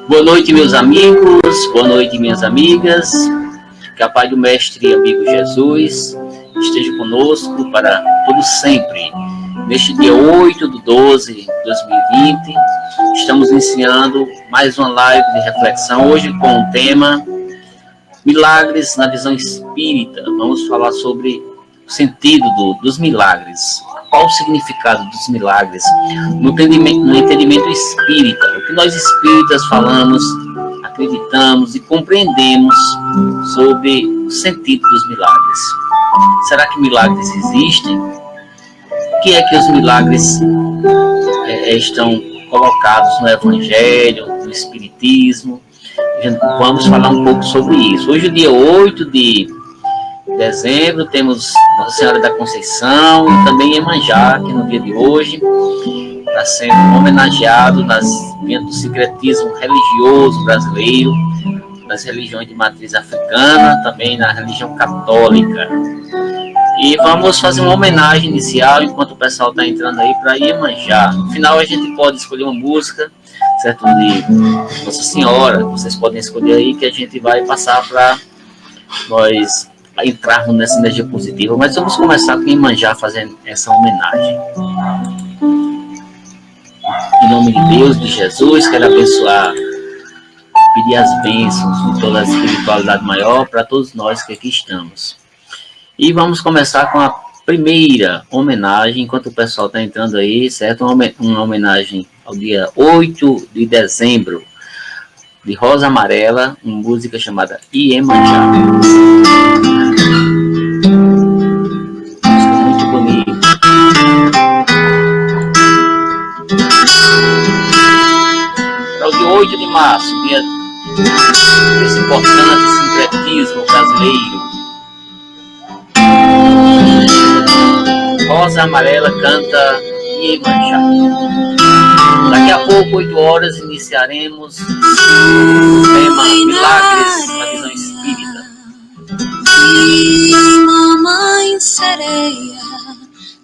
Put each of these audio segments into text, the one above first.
Boa noite, meus amigos, boa noite, minhas amigas. Que a paz do Mestre e amigo Jesus esteja conosco para todo sempre. Neste dia 8/12/2020, estamos iniciando mais uma live de reflexão, hoje com o tema Milagres na visão espírita. Vamos falar sobre o sentido dos milagres. Qual o significado dos milagres no entendimento espírita? O que nós espíritas falamos, acreditamos e compreendemos sobre o sentido dos milagres. Será que milagres existem? O que é que os milagres estão colocados no Evangelho, no Espiritismo? Vamos falar um pouco sobre isso. Hoje, dia 8 de dezembro, temos Nossa Senhora da Conceição e também Iemanjá, que no dia de hoje está sendo homenageado dentro do sincretismo religioso brasileiro, nas religiões de matriz africana, também na religião católica. E vamos fazer uma homenagem inicial, enquanto o pessoal está entrando aí, para Iemanjá. No final a gente pode escolher uma música, certo, de Nossa Senhora, vocês podem escolher aí, que a gente vai passar para nós entrarmos nessa energia positiva. Mas vamos começar com Iemanjá fazendo essa homenagem. Em nome de Deus, de Jesus, quero abençoar, pedir as bênçãos de toda a espiritualidade maior para todos nós que aqui estamos. E vamos começar com a primeira homenagem, enquanto o pessoal está entrando aí, certo? Uma homenagem ao dia 8 de dezembro, de Rosa Amarela, uma música chamada Iemanjá. Música muito bonita. Para o dia 8 de março, dia desse importante sincretismo brasileiro, Rosa Amarela canta Iemanjá. Daqui a pouco, 8 horas, iniciaremos o tema Milagres na visão espírita. Vi mamãe sereia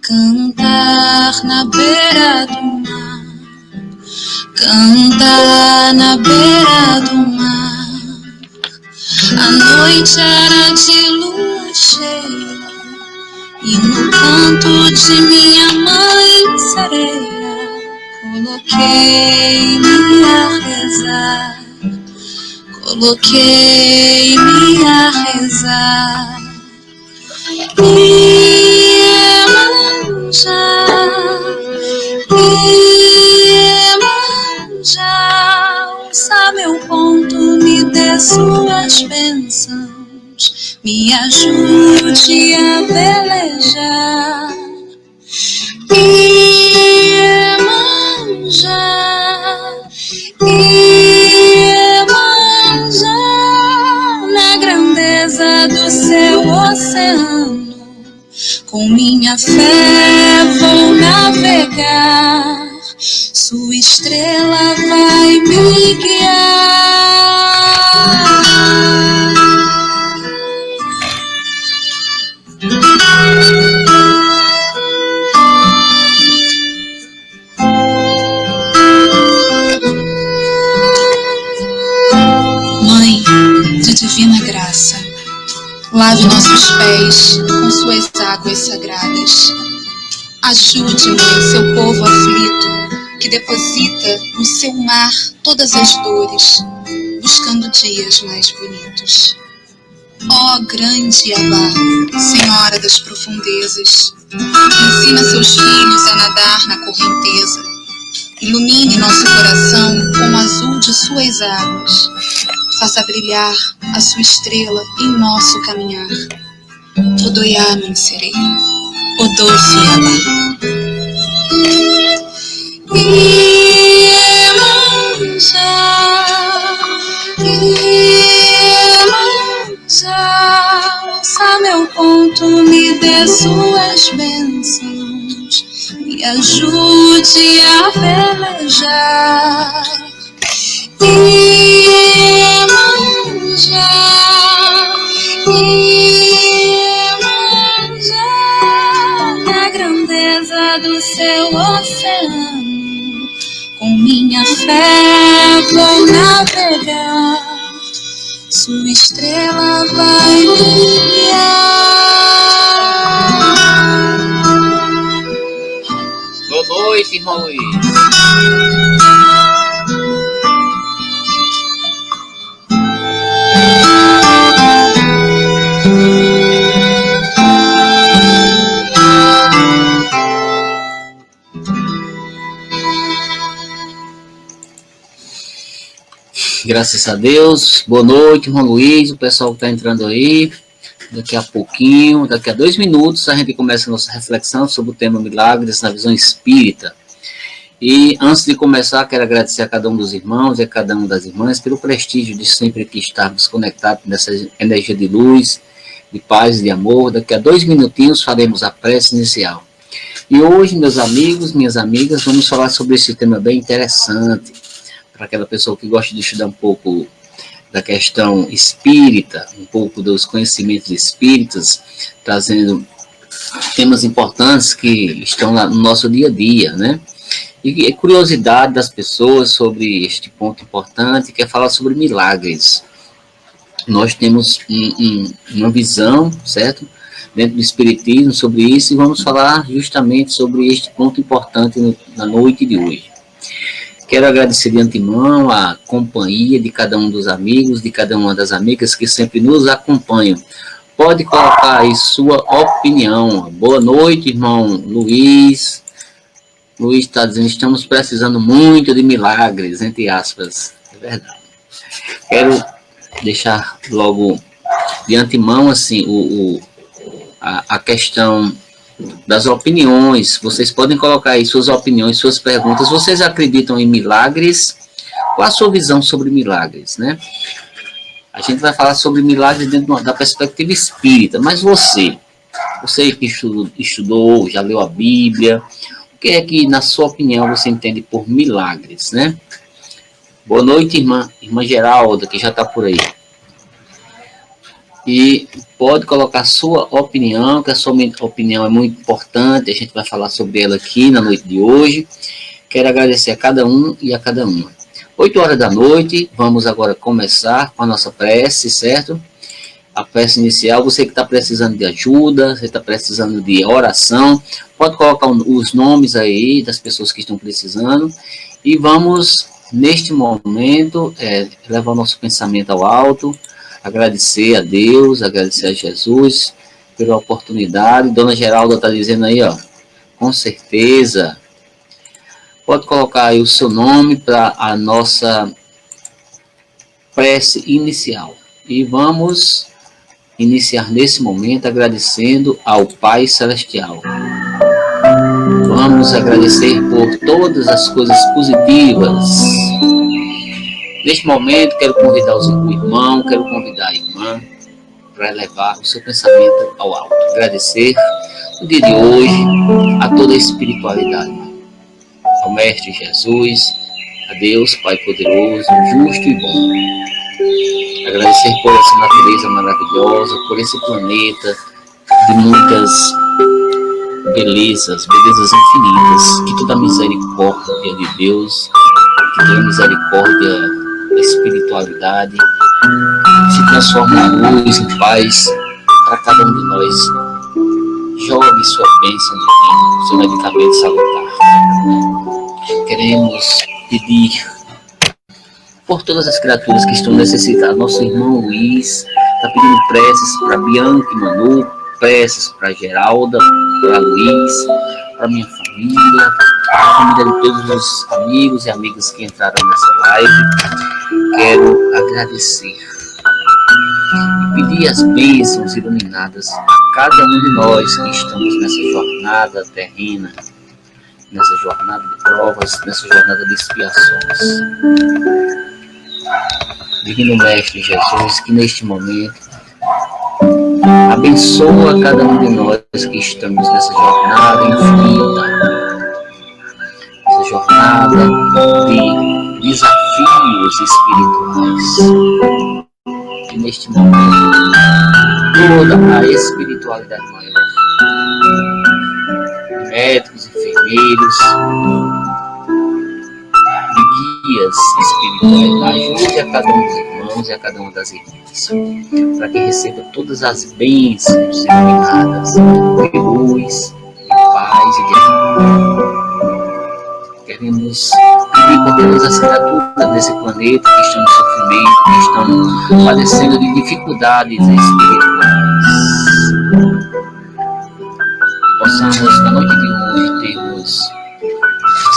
cantar na beira do mar, cantar na beira do mar. A noite era de lua cheia e no canto de minha mãe sereia coloquei-me a rezar, coloquei-me a rezar. Iemanjá, Iemanjá, ouça meu ponto, me dê suas bênçãos, me ajude a velejar. Iemanjá, Iemanjá, na grandeza do seu oceano, com minha fé vou navegar, sua estrela vai me guiar. Mãe de divina graça, lave nossos pés com suas águas sagradas. Ajude, Mãe, seu povo aflito, que deposita no seu mar todas as dores, buscando dias mais bonitos. Ó grande Abá, Senhora das profundezas, ensina seus filhos a nadar na correnteza. Ilumine nosso coração com o azul de suas águas. Faça brilhar a sua estrela em nosso caminhar. Odoiá, Mãe Sereia, Odoce Abá. Iemanjá, ouça meu ponto, me dê suas bênçãos, me ajude a velejar. Iemanjá, Iemanjá, na grandeza do seu oceano, Com minha fé vou navegar, sua estrela vai me guiar. Boa noite, irmão Luiz. Graças a Deus. Boa noite, irmão Luiz, o pessoal que está entrando aí. Daqui a pouquinho, daqui a 2 minutos, a gente começa a nossa reflexão sobre o tema milagres na visão espírita. E antes de começar, quero agradecer a cada um dos irmãos e a cada uma das irmãs pelo prestígio de sempre aqui estarmos conectados nessa energia de luz, de paz e de amor. Daqui a 2 minutinhos faremos a prece inicial. E hoje, meus amigos, minhas amigas, vamos falar sobre esse tema bem interessante, para aquela pessoa que gosta de estudar um pouco da questão espírita, um pouco dos conhecimentos espíritas, trazendo temas importantes que estão no nosso dia a dia, né? E curiosidade das pessoas sobre este ponto importante, que é falar sobre milagres. Nós temos uma visão, certo? Dentro do espiritismo sobre isso, e vamos falar justamente sobre este ponto importante na noite de hoje. Quero agradecer de antemão a companhia de cada um dos amigos, de cada uma das amigas que sempre nos acompanham. Pode colocar aí sua opinião. Boa noite, irmão Luiz. Luiz está dizendo, estamos precisando muito de milagres, entre aspas. É verdade. Quero deixar logo de antemão assim, a questão das opiniões. Vocês podem colocar aí suas opiniões, suas perguntas. Vocês acreditam em milagres? Qual a sua visão sobre milagres, né? A gente vai falar sobre milagres dentro da perspectiva espírita, mas você que estudou, já leu a Bíblia, o que é que, na sua opinião, você entende por milagres, né? Boa noite, irmã Geralda, que já está por aí. E pode colocar sua opinião, que a sua opinião é muito importante, a gente vai falar sobre ela aqui na noite de hoje. Quero agradecer a cada um e a cada uma. 8 horas da noite, vamos agora começar com a nossa prece, certo? A prece inicial, você que está precisando de ajuda, você está precisando de oração, pode colocar os nomes aí das pessoas que estão precisando. E vamos, neste momento, levar o nosso pensamento ao alto, agradecer a Deus, agradecer a Jesus pela oportunidade. Dona Geralda está dizendo aí, ó, com certeza. Pode colocar aí o seu nome para a nossa prece inicial. E vamos iniciar nesse momento agradecendo ao Pai Celestial. Vamos agradecer por todas as coisas positivas. Neste momento, quero convidar o irmão, quero convidar a irmã para levar o seu pensamento ao alto. Agradecer no dia de hoje a toda a espiritualidade, ao Mestre Jesus, a Deus, Pai poderoso, justo e bom. Agradecer por essa natureza maravilhosa, por esse planeta de muitas belezas infinitas, que toda a misericórdia de Deus, que toda a misericórdia da espiritualidade se transforma em luz, em paz para cada um de nós. Jogue sua bênção divina, seu medicamento salutar. Queremos pedir por todas as criaturas que estão necessitadas. Nosso irmão Luiz está pedindo preces para Bianca e Manu, preces para Geralda, para Luiz, para minha família, para a família de todos os amigos e amigas que entraram nessa live. Quero agradecer e pedir as bênçãos iluminadas a cada um de nós que estamos nessa jornada terrena, nessa jornada de provas, nessa jornada de expiações. Divino Mestre Jesus, que neste momento abençoa cada um de nós que estamos nessa jornada infinita, essa jornada de desafios espirituais. Que neste momento toda a espiritualidade maior, médicos, enfermeiros, espirituais. Ajude a cada um dos irmãos e a cada uma das irmãs, para que receba todas as bênçãos iluminadas de luz, de paz e de amor. Queremos pedir por todas as criaturas desse planeta que estão em sofrimento, que estão padecendo de dificuldades espirituais. Possamos, na noite de hoje, termos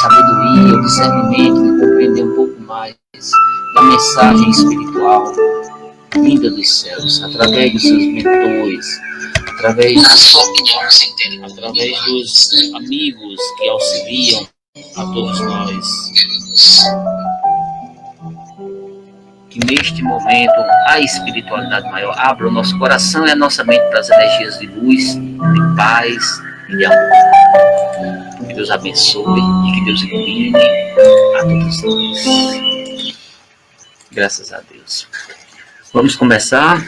sabedoria, o discernimento de compreender um pouco mais da mensagem espiritual vinda dos céus, através dos seus mentores, através dos amigos que auxiliam a todos nós. Que neste momento a espiritualidade maior abra o nosso coração e a nossa mente para as energias de luz, de paz e de amor. Que Deus abençoe e que Deus ilumine a todos nós. Graças a Deus. Vamos começar.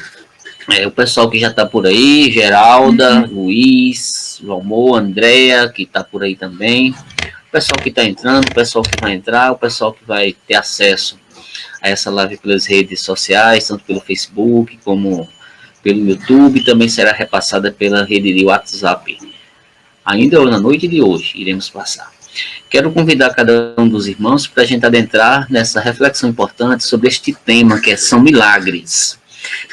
O pessoal que já está por aí, Geralda, Luiz, Valmor, Andréa, que está por aí também. O pessoal que está entrando, o pessoal que vai entrar, o pessoal que vai ter acesso a essa live pelas redes sociais, tanto pelo Facebook como pelo YouTube, também será repassada pela rede de WhatsApp. Ainda na noite de hoje, iremos passar. Quero convidar cada um dos irmãos para a gente adentrar nessa reflexão importante sobre este tema, que são milagres.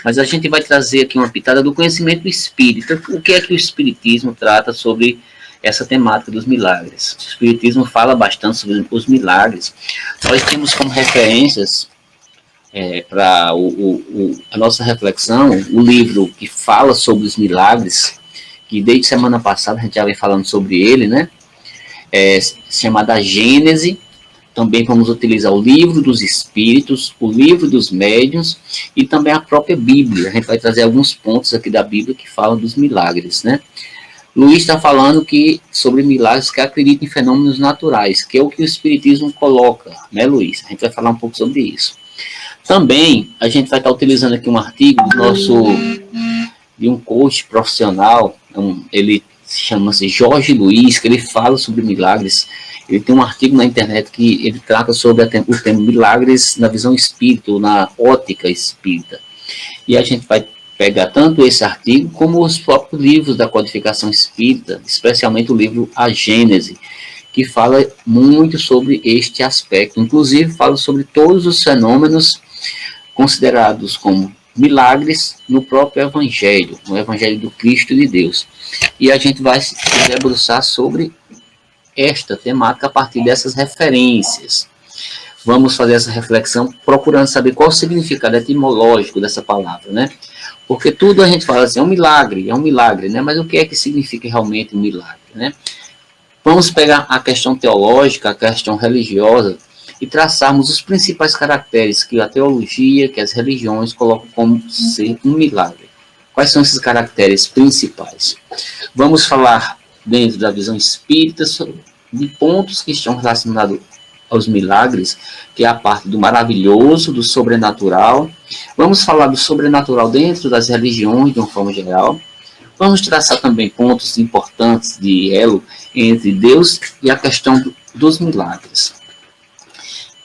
Mas a gente vai trazer aqui uma pitada do conhecimento espírita. O que é que o espiritismo trata sobre essa temática dos milagres? O espiritismo fala bastante sobre os milagres. Nós temos como referências para a nossa reflexão o livro que fala sobre os milagres, que desde semana passada a gente já vem falando sobre ele, né? Chamada A Gênese. Também vamos utilizar o livro dos Espíritos, o livro dos Médiuns e também a própria Bíblia. A gente vai trazer alguns pontos aqui da Bíblia que falam dos milagres, né? Luiz está falando sobre milagres que acreditam em fenômenos naturais, que é o que o Espiritismo coloca, né, Luiz? A gente vai falar um pouco sobre isso. Também a gente vai estar utilizando aqui um artigo de um coach profissional, ele chama-se Jorge Luiz, que ele fala sobre milagres. Ele tem um artigo na internet que ele trata sobre o termo milagres na visão espírita, ou na ótica espírita. E a gente vai pegar tanto esse artigo como os próprios livros da codificação espírita, especialmente o livro A Gênese, que fala muito sobre este aspecto. Inclusive fala sobre todos os fenômenos considerados como milagres no próprio Evangelho, no Evangelho do Cristo de Deus. E a gente vai se debruçar sobre esta temática a partir dessas referências. Vamos fazer essa reflexão procurando saber qual o significado etimológico dessa palavra, né? Porque tudo a gente fala assim, é um milagre, né? Mas o que é que significa realmente um milagre, né? Vamos pegar a questão teológica, a questão religiosa e traçarmos os principais caracteres que a teologia, que as religiões colocam como ser um milagre. Quais são esses caracteres principais? Vamos falar dentro da visão espírita de pontos que estão relacionados aos milagres, que é a parte do maravilhoso, do sobrenatural. Vamos falar do sobrenatural dentro das religiões, de uma forma geral. Vamos traçar também pontos importantes de elo entre Deus e a questão dos milagres.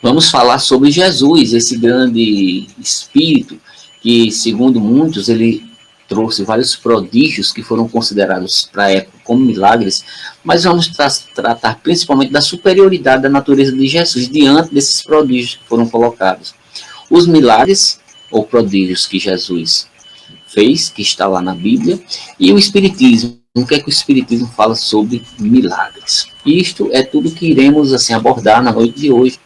Vamos falar sobre Jesus, esse grande espírito que, segundo muitos, ele trouxe vários prodígios que foram considerados para a época como milagres, mas vamos tratar principalmente da superioridade da natureza de Jesus diante desses prodígios que foram colocados. Os milagres ou prodígios que Jesus fez, que está lá na Bíblia, e o Espiritismo. O que é que o Espiritismo fala sobre milagres? Isto é tudo que iremos assim abordar na noite de hoje.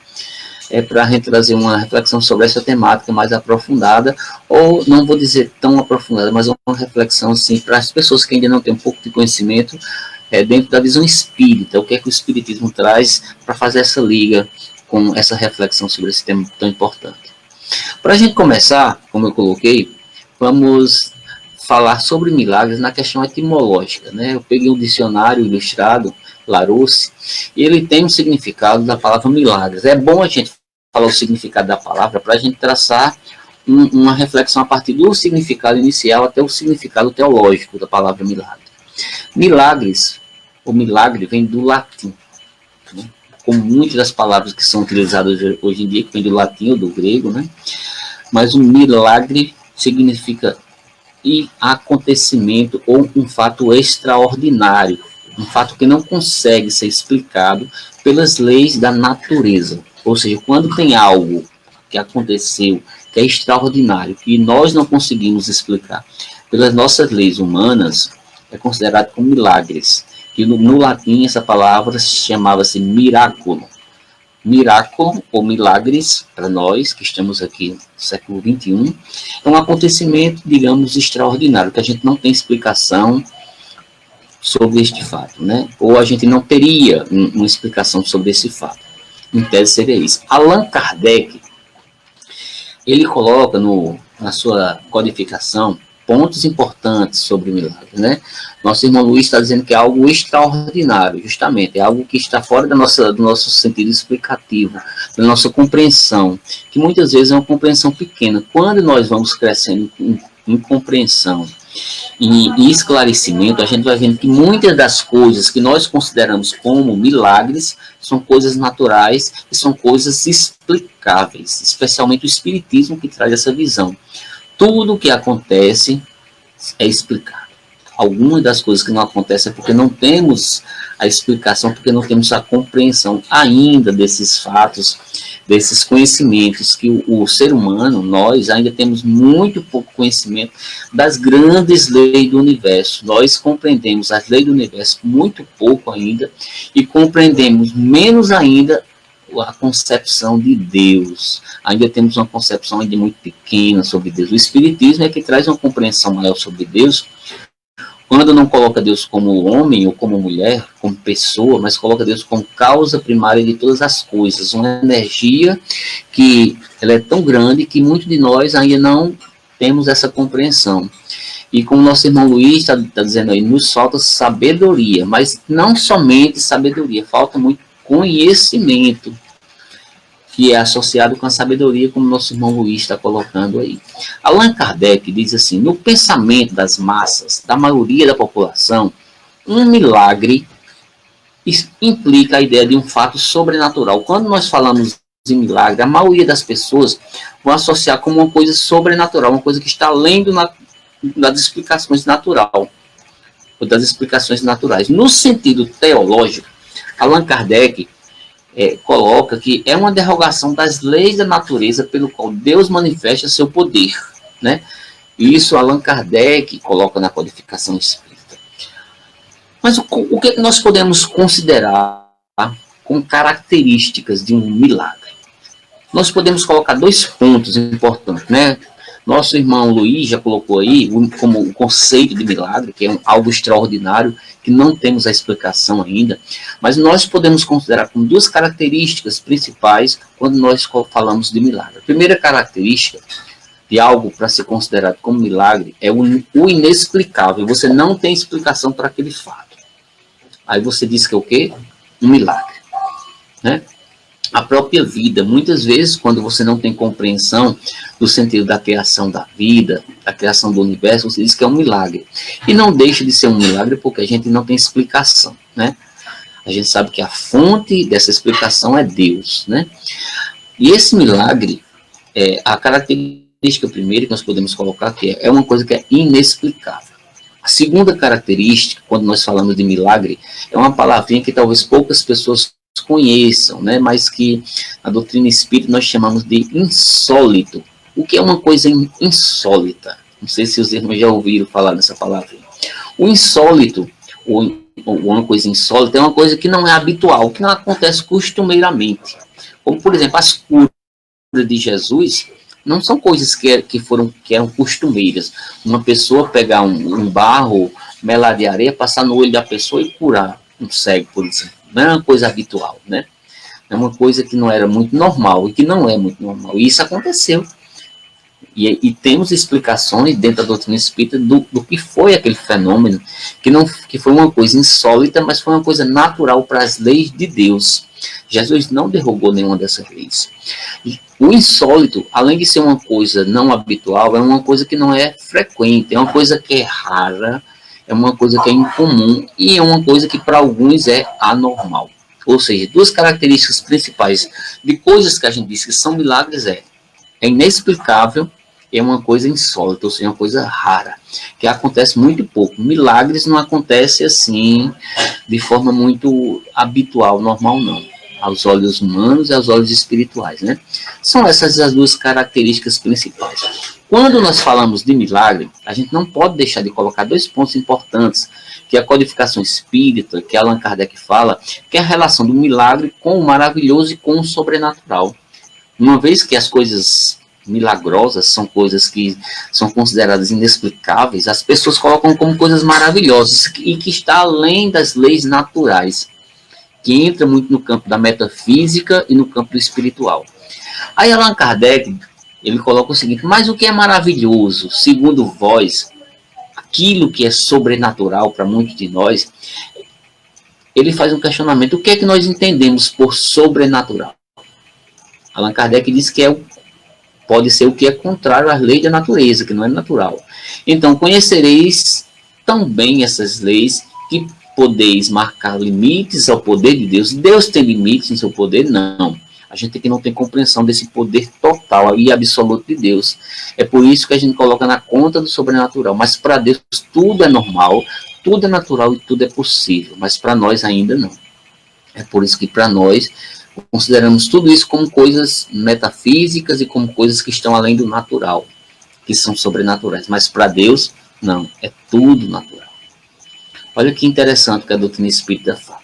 Para a gente trazer uma reflexão sobre essa temática mais aprofundada, ou não vou dizer tão aprofundada, mas uma reflexão assim, para as pessoas que ainda não têm um pouco de conhecimento dentro da visão espírita, o que é que o Espiritismo traz para fazer essa liga com essa reflexão sobre esse tema tão importante. Para a gente começar, como eu coloquei, vamos falar sobre milagres na questão etimológica, né? Eu peguei um dicionário ilustrado, Larousse, e ele tem um significado da palavra milagres. É bom a gente falar o significado da palavra para a gente traçar uma reflexão a partir do significado inicial até o significado teológico da palavra milagre. Milagres, o milagre vem do latim, né? como muitas das palavras que são utilizadas hoje em dia, que vem do latim ou do grego, né? Mas o milagre significa acontecimento ou um fato extraordinário, um fato que não consegue ser explicado pelas leis da natureza. Ou seja, quando tem algo que aconteceu, que é extraordinário, que nós não conseguimos explicar pelas nossas leis humanas, é considerado como milagres. Que no latim essa palavra chamava-se miraculo. Miraculo, ou milagres, para nós que estamos aqui no século XXI, é um acontecimento, digamos, extraordinário, que a gente não tem explicação sobre este fato, né? Ou a gente não teria uma explicação sobre esse fato. Em tese seria isso. Allan Kardec, ele coloca na sua codificação pontos importantes sobre o milagre, né? Nosso irmão Luiz está dizendo que é algo extraordinário, justamente, é algo que está fora do nosso sentido explicativo, da nossa compreensão, que muitas vezes é uma compreensão pequena. Quando nós vamos crescendo em compreensão e esclarecimento, a gente vai vendo que muitas das coisas que nós consideramos como milagres são coisas naturais e são coisas explicáveis, especialmente o Espiritismo que traz essa visão. Tudo o que acontece é explicado. Algumas das coisas que não acontecem é porque não temos a explicação, porque não temos a compreensão ainda desses fatos, desses conhecimentos que o ser humano, nós ainda temos muito pouco conhecimento das grandes leis do universo. Nós compreendemos as leis do universo muito pouco ainda e compreendemos menos ainda a concepção de Deus. Ainda temos uma concepção ainda muito pequena sobre Deus. O Espiritismo é que traz uma compreensão maior sobre Deus, quando não coloca Deus como homem ou como mulher, como pessoa, mas coloca Deus como causa primária de todas as coisas, uma energia que ela é tão grande que muitos de nós ainda não temos essa compreensão. E como nosso irmão Luiz está dizendo aí, nos falta sabedoria, mas não somente sabedoria, falta muito conhecimento, que é associado com a sabedoria, como nosso irmão Luiz está colocando aí. Allan Kardec diz assim: no pensamento das massas, da maioria da população, um milagre implica a ideia de um fato sobrenatural. Quando nós falamos de milagre, a maioria das pessoas vão associar como uma coisa sobrenatural, uma coisa que está além das explicações natural, ou das explicações naturais. No sentido teológico, Allan Kardec coloca que é uma derrogação das leis da natureza pelo qual Deus manifesta seu poder, né? E isso Allan Kardec coloca na codificação espírita. Mas o que nós podemos considerar com características de um milagre? Nós podemos colocar 2 pontos importantes, né? Nosso irmão Luiz já colocou aí como o conceito de milagre, que é algo extraordinário, que não temos a explicação ainda, mas nós podemos considerar como 2 características principais quando nós falamos de milagre. A primeira característica de algo para ser considerado como milagre é o inexplicável. Você não tem explicação para aquele fato. Aí você diz que é o quê? Um milagre, né? A própria vida, muitas vezes, quando você não tem compreensão do sentido da criação da vida, da criação do universo, você diz que é um milagre. E não deixa de ser um milagre porque a gente não tem explicação, né? A gente sabe que a fonte dessa explicação é Deus, né? E esse milagre, a característica primeira que nós podemos colocar aqui é uma coisa que é inexplicável. A segunda característica, quando nós falamos de milagre, é uma palavrinha que talvez poucas pessoas conheçam, né, mas que a doutrina espírita nós chamamos de insólito. O que é uma coisa insólita? Não sei se os irmãos já ouviram falar nessa palavra. O insólito, ou uma coisa insólita, é uma coisa que não é habitual, que não acontece costumeiramente. Como, por exemplo, as curas de Jesus não são coisas que eram costumeiras. Uma pessoa pegar um barro, melar de areia, passar no olho da pessoa e curar um cego, por exemplo. Não é uma coisa habitual, né? É uma coisa que não era muito normal e que não é muito normal. E isso aconteceu. E temos explicações dentro da doutrina espírita do que foi aquele fenômeno, que foi uma coisa insólita, mas foi uma coisa natural para as leis de Deus. Jesus não derrogou nenhuma dessas leis. E o insólito, além de ser uma coisa não habitual, é uma coisa que não é frequente, é uma coisa que é rara, é uma coisa que é incomum e é uma coisa que para alguns é anormal. Ou seja, duas características principais de coisas que a gente diz que são milagres é inexplicável, é uma coisa insólita, ou seja, uma coisa rara, que acontece muito pouco. Milagres não acontecem assim, de forma muito habitual, normal não, aos olhos humanos e aos olhos espirituais, né? São essas as duas características principais. Quando nós falamos de milagre, a gente não pode deixar de colocar dois pontos importantes, que é a codificação espírita, que Allan Kardec fala, que é a relação do milagre com o maravilhoso e com o sobrenatural. Uma vez que as coisas milagrosas são coisas que são consideradas inexplicáveis, as pessoas colocam como coisas maravilhosas e que está além das leis naturais, que entra muito no campo da metafísica e no campo do espiritual. Aí Allan Kardec, ele coloca o seguinte: mas o que é maravilhoso, segundo vós, aquilo que é sobrenatural para muitos de nós, ele faz um questionamento: o que é que nós entendemos por sobrenatural? Allan Kardec diz que pode ser o que é contrário às leis da natureza, que não é natural. Então, conhecereis também essas leis, que podeis marcar limites ao poder de Deus. Deus tem limites no seu poder? Não. A gente que não tem compreensão desse poder total e absoluto de Deus. É por isso que a gente coloca na conta do sobrenatural. Mas para Deus tudo é normal, tudo é natural e tudo é possível. Mas para nós ainda não. É por isso que para nós consideramos tudo isso como coisas metafísicas e como coisas que estão além do natural, que são sobrenaturais. Mas para Deus, não. É tudo natural. Olha que interessante que a doutrina espírita fala.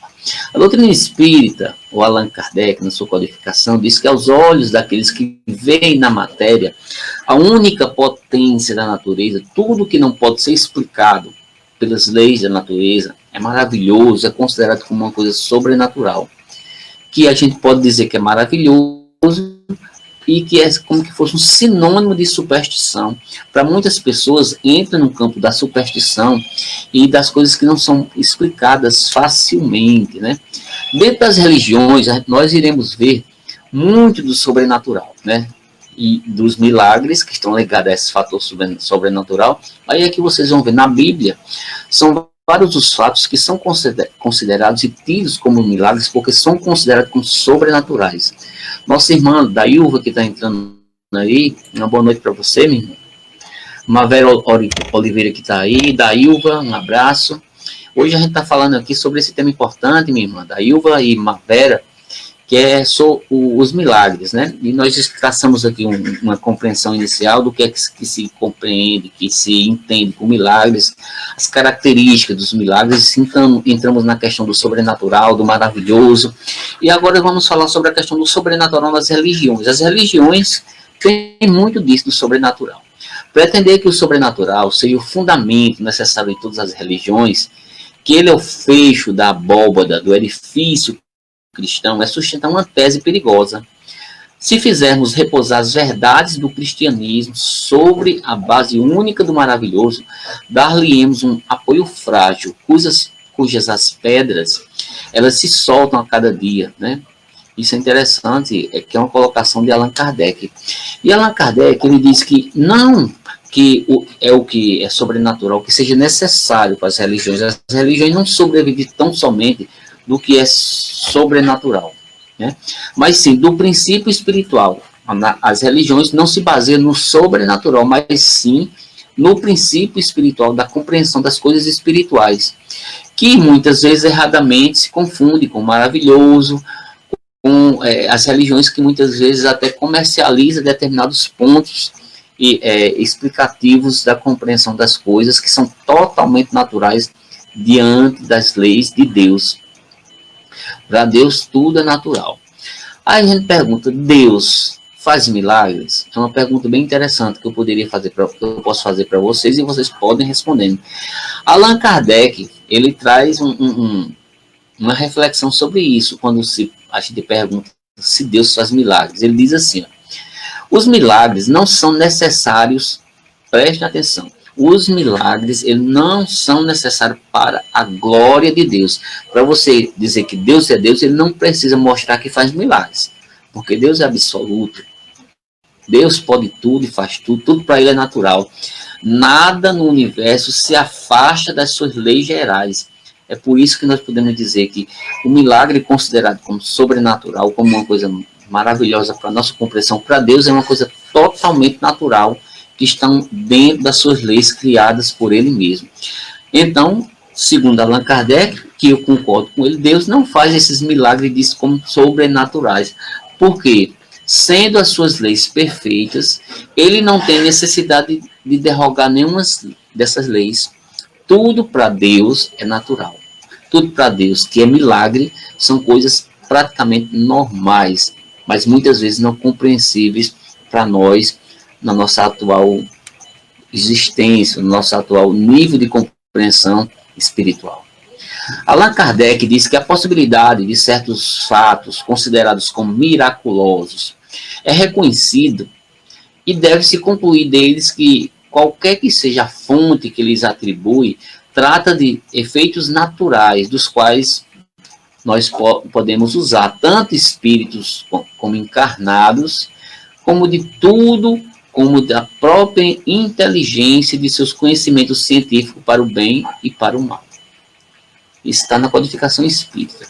A doutrina espírita, o Allan Kardec, na sua codificação, diz que aos olhos daqueles que veem na matéria a única potência da natureza, tudo que não pode ser explicado pelas leis da natureza, é maravilhoso, é considerado como uma coisa sobrenatural, que a gente pode dizer que é maravilhoso e que é como que fosse um sinônimo de superstição. Para muitas pessoas, entra no campo da superstição e das coisas que não são explicadas facilmente, né? Dentro das religiões, nós iremos ver muito do sobrenatural, né? E dos milagres que estão ligados a esse fator sobrenatural. Aí é que vocês vão ver na Bíblia, são vários os fatos que são considerados e tidos como milagres, porque são considerados como sobrenaturais. Nossa irmã Dailva, que está entrando aí, uma boa noite para você, minha irmã. Mavera Oliveira, que está aí. Dailva, um abraço. Hoje a gente está falando aqui sobre esse tema importante, minha irmã Dailva e Mavera, que é os milagres, né? E nós traçamos aqui uma compreensão inicial do que é que se compreende, que se entende por milagres, as características dos milagres, então entramos na questão do sobrenatural, do maravilhoso, e agora vamos falar sobre a questão do sobrenatural nas religiões. As religiões têm muito disso, do sobrenatural. Pretender que o sobrenatural seja o fundamento necessário em todas as religiões, que ele é o fecho da abóbada, do edifício cristão, é sustentar uma tese perigosa. Se fizermos repousar as verdades do cristianismo sobre a base única do maravilhoso, dar-lhe-emos um apoio frágil, cujas as pedras, elas se soltam a cada dia, né? Isso é interessante, que é uma colocação de Allan Kardec. E Allan Kardec, ele diz que não que o que é sobrenatural, que seja necessário para as religiões. As religiões não sobrevivem tão somente do que é sobrenatural, né? Mas sim do princípio espiritual. As religiões não se baseiam no sobrenatural, mas sim no princípio espiritual, da compreensão das coisas espirituais, que muitas vezes erradamente se confunde com o maravilhoso, com as religiões que muitas vezes até comercializam determinados pontos explicativos da compreensão das coisas, que são totalmente naturais diante das leis de Deus. Para Deus tudo é natural. Aí a gente pergunta: Deus faz milagres? É uma pergunta bem interessante que eu posso fazer para vocês, e vocês podem responder. Allan Kardec, ele traz uma reflexão sobre isso quando a gente pergunta se Deus faz milagres. Ele diz assim: os milagres não são necessários, prestem atenção, os milagres eles não são necessários para a glória de Deus. Para você dizer que Deus é Deus, ele não precisa mostrar que faz milagres, porque Deus é absoluto. Deus pode tudo e faz tudo, tudo para ele é natural. Nada no universo se afasta das suas leis gerais. É por isso que nós podemos dizer que o milagre considerado como sobrenatural, como uma coisa maravilhosa para a nossa compreensão, para Deus é uma coisa totalmente natural, que estão dentro das suas leis criadas por Ele mesmo. Então, segundo Allan Kardec, que eu concordo com ele, Deus não faz esses milagres como sobrenaturais. Por quê? Sendo as suas leis perfeitas, Ele não tem necessidade de derrogar nenhuma dessas leis. Tudo para Deus é natural. Tudo para Deus que é milagre são coisas praticamente normais, mas muitas vezes não compreensíveis para nós, na nossa atual existência, no nosso atual nível de compreensão espiritual. Allan Kardec diz que a possibilidade de certos fatos considerados como miraculosos é reconhecido e deve-se concluir deles que qualquer que seja a fonte que lhes atribui, trata de efeitos naturais, dos quais nós podemos usar tanto espíritos como encarnados, como de tudo, como da própria inteligência de seus conhecimentos científicos para o bem e para o mal. Isso está na codificação espírita.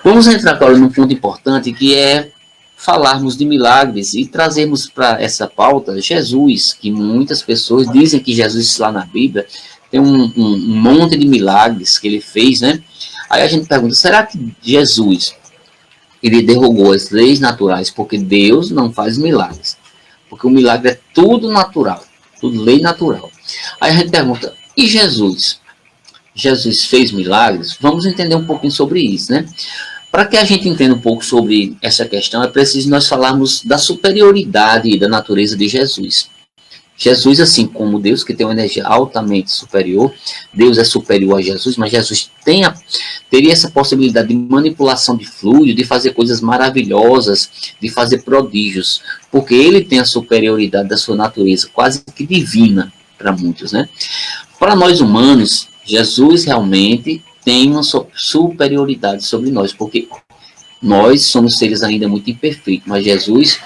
Vamos entrar agora num ponto importante, que é falarmos de milagres e trazermos para essa pauta Jesus, que muitas pessoas dizem que Jesus lá na Bíblia tem um monte de milagres que ele fez, né? Aí a gente pergunta, será que Jesus, ele derrogou as leis naturais porque Deus não faz milagres? Porque o milagre é tudo natural, tudo lei natural. Aí a gente pergunta, e Jesus? Jesus fez milagres? Vamos entender um pouquinho sobre isso, né? Para que a gente entenda um pouco sobre essa questão, é preciso nós falarmos da superioridade da natureza de Jesus. Jesus, assim como Deus, que tem uma energia altamente superior, Deus é superior a Jesus, mas Jesus teria essa possibilidade de manipulação de fluido, de fazer coisas maravilhosas, de fazer prodígios, porque ele tem a superioridade da sua natureza, quase que divina para muitos, né? Para nós humanos, Jesus realmente tem uma superioridade sobre nós, porque nós somos seres ainda muito imperfeitos, mas Jesus,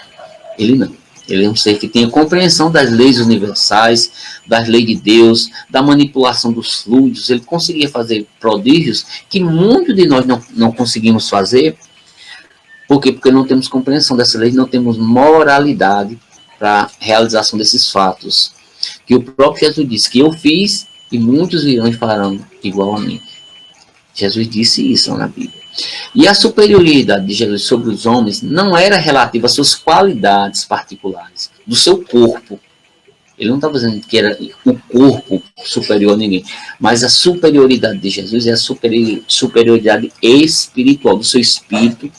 ele não. Ele é um ser que tem a compreensão das leis universais, das leis de Deus, da manipulação dos fluidos. Ele conseguia fazer prodígios que muitos de nós não conseguimos fazer. Por quê? Porque não temos compreensão dessa lei, não temos moralidade para a realização desses fatos. Que o próprio Jesus disse que eu fiz e muitos virão e farão igual a mim. Jesus disse isso na Bíblia. E a superioridade de Jesus sobre os homens não era relativa às suas qualidades particulares, do seu corpo. Ele não estava dizendo que era o corpo superior a ninguém, mas a superioridade de Jesus é a superioridade espiritual, do seu espírito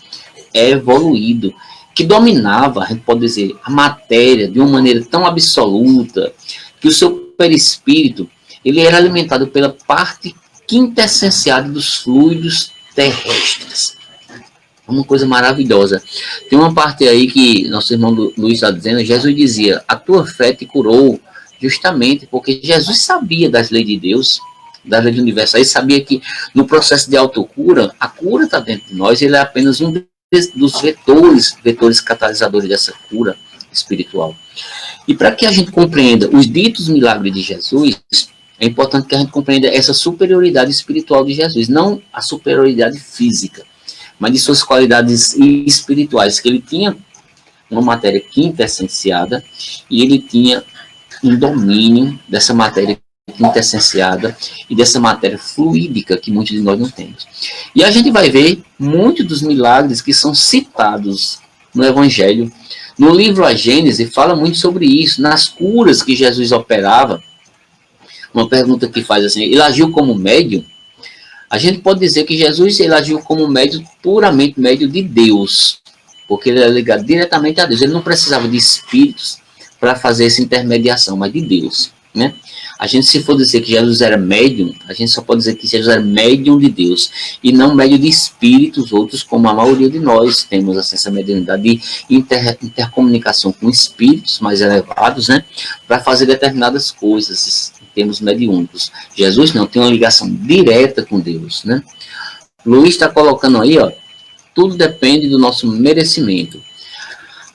evoluído, que dominava, a gente pode dizer, a matéria de uma maneira tão absoluta, que o seu perispírito ele era alimentado pela parte quintessenciada dos fluidos terrestres. Uma coisa maravilhosa. Tem uma parte aí que nosso irmão Luiz está dizendo, Jesus dizia, a tua fé te curou, justamente porque Jesus sabia das leis de Deus, das leis universais, ele sabia que no processo de autocura, a cura está dentro de nós, ele é apenas um dos vetores catalisadores dessa cura espiritual. E para que a gente compreenda os ditos milagres de Jesus, é importante que a gente compreenda essa superioridade espiritual de Jesus, não a superioridade física, mas de suas qualidades espirituais, que ele tinha uma matéria quintessenciada e ele tinha um domínio dessa matéria quintessenciada e dessa matéria fluídica que muitos de nós não temos. E a gente vai ver muitos dos milagres que são citados no Evangelho. No livro A Gênese fala muito sobre isso, nas curas que Jesus operava. Uma pergunta que faz assim, ele agiu como médium? A gente pode dizer que Jesus ele agiu como médium, puramente médium de Deus, porque ele é ligado diretamente a Deus. Ele não precisava de espíritos para fazer essa intermediação, mas de Deus, né? A gente, se for dizer que Jesus era médium, a gente só pode dizer que Jesus era médium de Deus, e não médium de espíritos outros, como a maioria de nós temos essa mediunidade de intercomunicação com espíritos mais elevados, né? Para fazer determinadas coisas, em termos mediúnicos. Jesus não, tem uma ligação direta com Deus, né? Luiz está colocando aí, ó, tudo depende do nosso merecimento.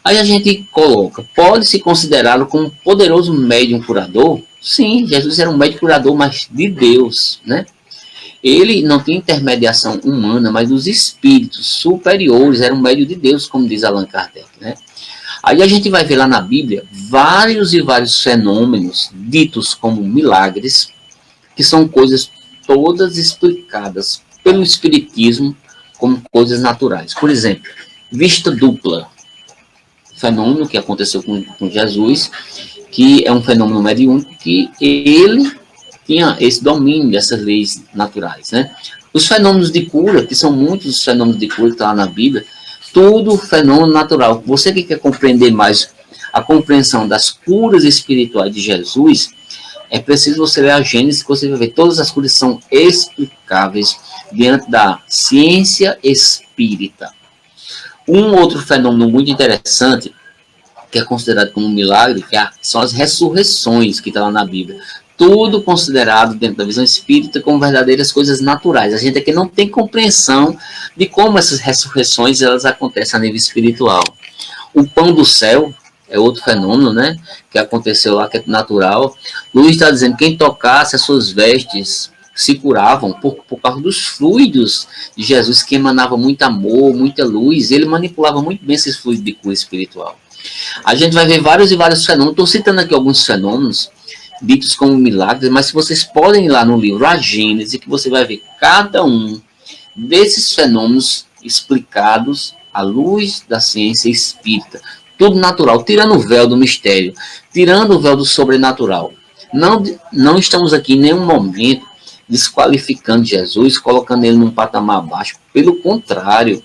Aí a gente coloca, pode-se considerá-lo como um poderoso médium curador? Sim, Jesus era um médium curador, mas de Deus, né? Ele não tinha intermediação humana, mas os espíritos superiores eram médio de Deus, como diz Allan Kardec, né? Aí a gente vai ver lá na Bíblia vários e vários fenômenos ditos como milagres, que são coisas todas explicadas pelo Espiritismo como coisas naturais. Por exemplo, vista dupla, fenômeno que aconteceu com Jesus, que é um fenômeno mediúnico, que ele tinha esse domínio dessas leis naturais, né? Os fenômenos de cura, que são muitos os fenômenos de cura que estão lá na Bíblia, tudo fenômeno natural. Você que quer compreender mais a compreensão das curas espirituais de Jesus, é preciso você ler a Gênesis, que você vai ver todas as curas são explicáveis diante da ciência espírita. Um outro fenômeno muito interessante, que é considerado como um milagre, são as ressurreições que estão lá na Bíblia. Tudo considerado dentro da visão espírita como verdadeiras coisas naturais. A gente aqui não tem compreensão de como essas ressurreições elas acontecem a nível espiritual. O pão do céu é outro fenômeno, né, que aconteceu lá, que é natural. Luiz está dizendo que quem tocasse as suas vestes se curavam por causa dos fluidos de Jesus, que emanava muito amor, muita luz. Ele manipulava muito bem esses fluidos de cura espiritual. A gente vai ver vários e vários fenômenos. Estou citando aqui alguns fenômenos ditos como milagres, mas se vocês podem ir lá no livro A Gênese, que você vai ver cada um desses fenômenos explicados à luz da ciência espírita. Tudo natural, tirando o véu do mistério, tirando o véu do sobrenatural. Não estamos aqui em nenhum momento desqualificando Jesus, colocando ele num patamar abaixo. Pelo contrário,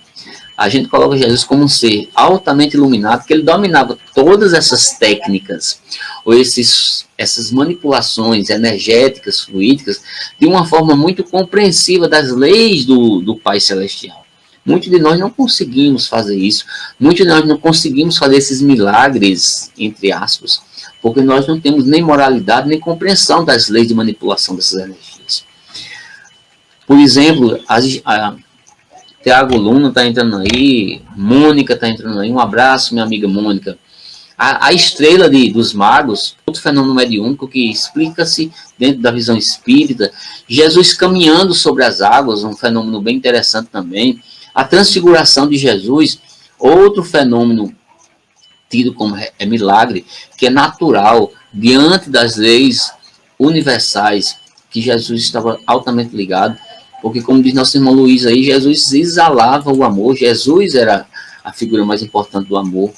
a gente coloca Jesus como um ser altamente iluminado, que ele dominava todas essas técnicas, ou essas manipulações energéticas, fluídicas, de uma forma muito compreensiva das leis do Pai Celestial. Muitos de nós não conseguimos fazer isso, muitos de nós não conseguimos fazer esses milagres, entre aspas, porque nós não temos nem moralidade, nem compreensão das leis de manipulação dessas energias. Por exemplo, Tiago Luna está entrando aí, Mônica está entrando aí, um abraço, minha amiga Mônica. A estrela dos magos, outro fenômeno mediúnico que explica-se dentro da visão espírita, Jesus caminhando sobre as águas, um fenômeno bem interessante também, a transfiguração de Jesus, outro fenômeno tido como milagre, que é natural, diante das leis universais, que Jesus estava altamente ligado, porque como diz nosso irmão Luiz aí, Jesus exalava o amor, Jesus era a figura mais importante do amor.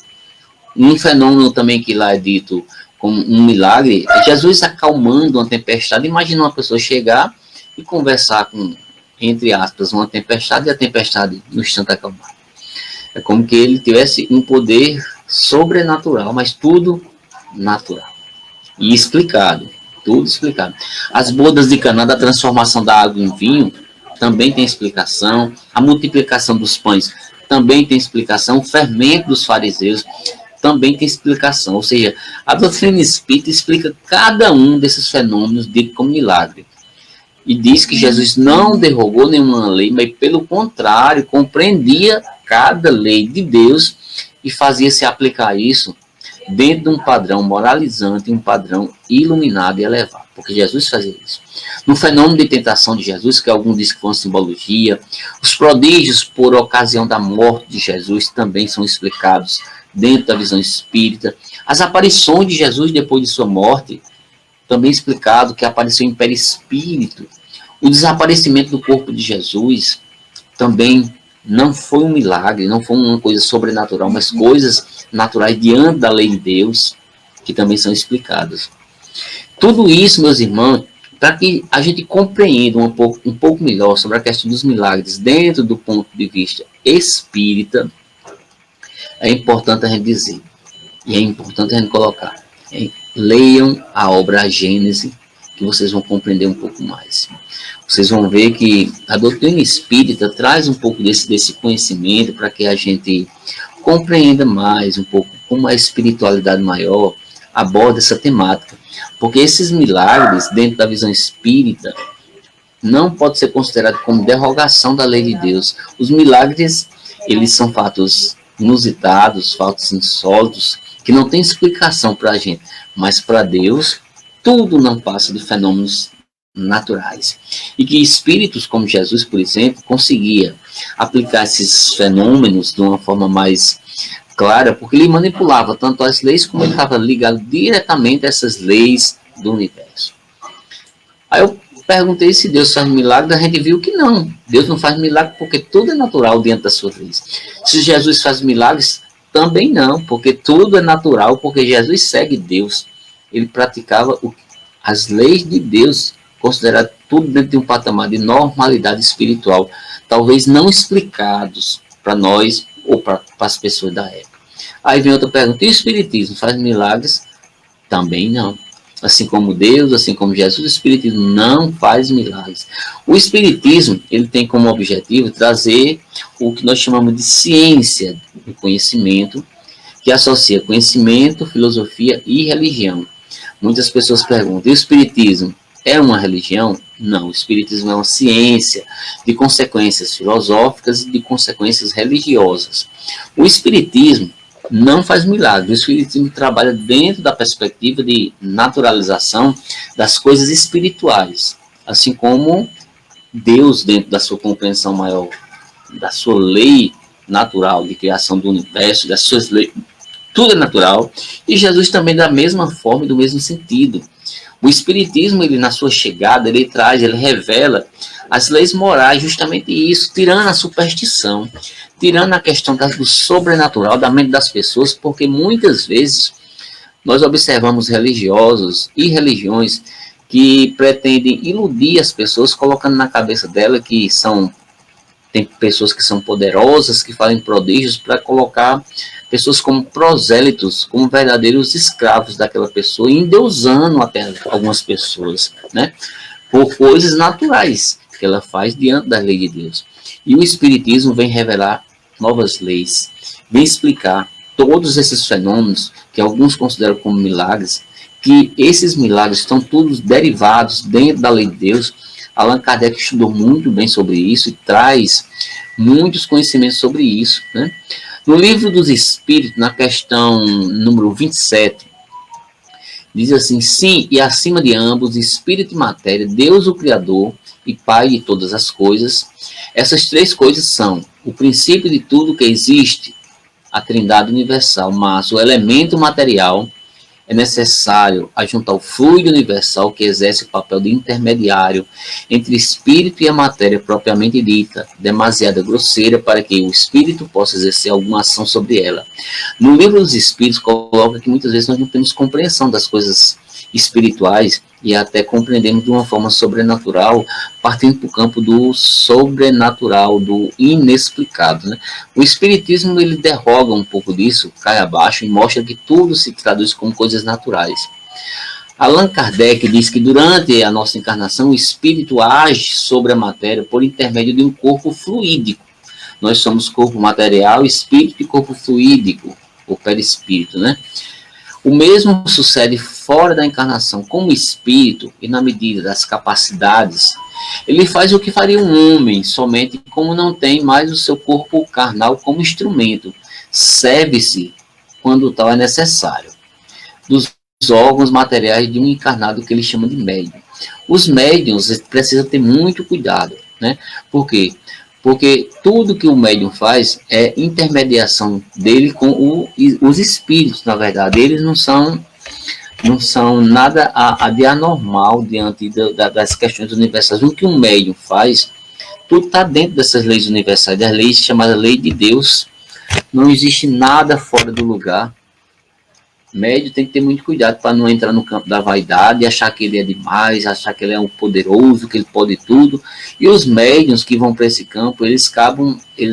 Um fenômeno também que lá é dito como um milagre, é Jesus acalmando uma tempestade. Imagina uma pessoa chegar e conversar com, entre aspas, uma tempestade e a tempestade no instante acalmar. É como que ele tivesse um poder sobrenatural, mas tudo natural. E explicado, tudo explicado. As bodas de Caná, da transformação da água em vinho, também tem explicação. A multiplicação dos pães também tem explicação. O fermento dos fariseus também tem explicação. Ou seja, a doutrina espírita explica cada um desses fenômenos ditos como milagre. E diz que Jesus não derrogou nenhuma lei, mas pelo contrário, compreendia cada lei de Deus e fazia se aplicar isso dentro de um padrão moralizante, um padrão iluminado e elevado, porque Jesus fazia isso. No fenômeno de tentação de Jesus, que alguns dizem que foi uma simbologia, os prodígios por ocasião da morte de Jesus também são explicados dentro da visão espírita. As aparições de Jesus depois de sua morte, também explicado que apareceu em perispírito. O desaparecimento do corpo de Jesus também não foi um milagre, não foi uma coisa sobrenatural, mas coisas naturais diante da lei de Deus, que também são explicadas. Tudo isso, meus irmãos, para que a gente compreenda um pouco melhor sobre a questão dos milagres dentro do ponto de vista espírita, é importante a gente dizer, e é importante a gente colocar, leiam a obra A Gênese, que vocês vão compreender um pouco mais. Vocês vão ver que a doutrina espírita traz um pouco desse conhecimento para que a gente compreenda mais um pouco como a espiritualidade maior aborda essa temática. Porque esses milagres, dentro da visão espírita, não pode ser considerado como derrogação da lei de Deus. Os milagres, eles são fatos inusitados, fatos insólitos, que não tem explicação para a gente. Mas para Deus, tudo não passa de fenômenos naturais. E que espíritos como Jesus, por exemplo, conseguia aplicar esses fenômenos de uma forma mais clara, porque ele manipulava tanto as leis como ele estava ligado diretamente a essas leis do universo. Aí eu perguntei se Deus faz milagre, a gente viu que não. Deus não faz milagre porque tudo é natural dentro das suas leis. Se Jesus faz milagres, também não, porque tudo é natural, porque Jesus segue Deus. Ele praticava as leis de Deus, considerado tudo dentro de um patamar de normalidade espiritual, talvez não explicados para nós ou para as pessoas da época. Aí vem outra pergunta, e o Espiritismo faz milagres? Também não. Assim como Deus, assim como Jesus, o Espiritismo não faz milagres. O Espiritismo, ele tem como objetivo trazer o que nós chamamos de ciência do conhecimento, que associa conhecimento, filosofia e religião. Muitas pessoas perguntam, e o Espiritismo é uma religião? Não, o Espiritismo é uma ciência de consequências filosóficas e de consequências religiosas. O Espiritismo não faz milagre, o Espiritismo trabalha dentro da perspectiva de naturalização das coisas espirituais, assim como Deus, dentro da sua compreensão maior, da sua lei natural de criação do universo, das suas leis, tudo é natural, e Jesus também da mesma forma e do mesmo sentido. O Espiritismo, ele na sua chegada, ele revela as leis morais, justamente isso, tirando a superstição, tirando a questão do sobrenatural da mente das pessoas, porque muitas vezes nós observamos religiosos e religiões que pretendem iludir as pessoas, colocando na cabeça dela que tem pessoas que são poderosas, que fazem prodígios, para colocar pessoas como prosélitos, como verdadeiros escravos daquela pessoa, e endeusando até algumas pessoas, né? Por coisas naturais que ela faz diante da lei de Deus. E o Espiritismo vem revelar novas leis, vem explicar todos esses fenômenos, que alguns consideram como milagres, que esses milagres estão todos derivados dentro da lei de Deus. Allan Kardec estudou muito bem sobre isso e traz muitos conhecimentos sobre isso, né? No Livro dos Espíritos, na questão número 27, diz assim, sim, e acima de ambos, espírito e matéria, Deus o Criador e Pai de todas as coisas. Essas três coisas são o princípio de tudo que existe, a Trindade universal, mas o elemento material é necessário ajuntar o fluido universal que exerce o papel de intermediário entre o espírito e a matéria propriamente dita, demasiado grosseira para que o espírito possa exercer alguma ação sobre ela. No Livro dos Espíritos coloca que muitas vezes nós não temos compreensão das coisas espirituais e até compreendemos de uma forma sobrenatural, partindo para o campo do sobrenatural, do inexplicado, né? O Espiritismo, ele derroga um pouco disso, cai abaixo e mostra que tudo se traduz como coisas naturais. Allan Kardec diz que durante a nossa encarnação o espírito age sobre a matéria por intermédio de um corpo fluídico. Nós somos corpo material, espírito e corpo fluídico, o perispírito, né? O mesmo sucede fora da encarnação, como espírito, e na medida das capacidades, ele faz o que faria um homem, somente como não tem mais o seu corpo carnal como instrumento, serve-se, quando tal é necessário, dos órgãos materiais de um encarnado que ele chama de médium. Os médiums precisam ter muito cuidado, né? Por quê? Porque tudo que o médium faz é intermediação dele com os espíritos, na verdade. Eles não são nada de anormal diante das questões universais. O que um médium faz, tudo está dentro dessas leis universais, das leis chamadas lei de Deus. Não existe nada fora do lugar. Médio tem que ter muito cuidado para não entrar no campo da vaidade, achar que ele é demais, achar que ele é um poderoso, que ele pode tudo. E os médiuns que vão para esse campo, eles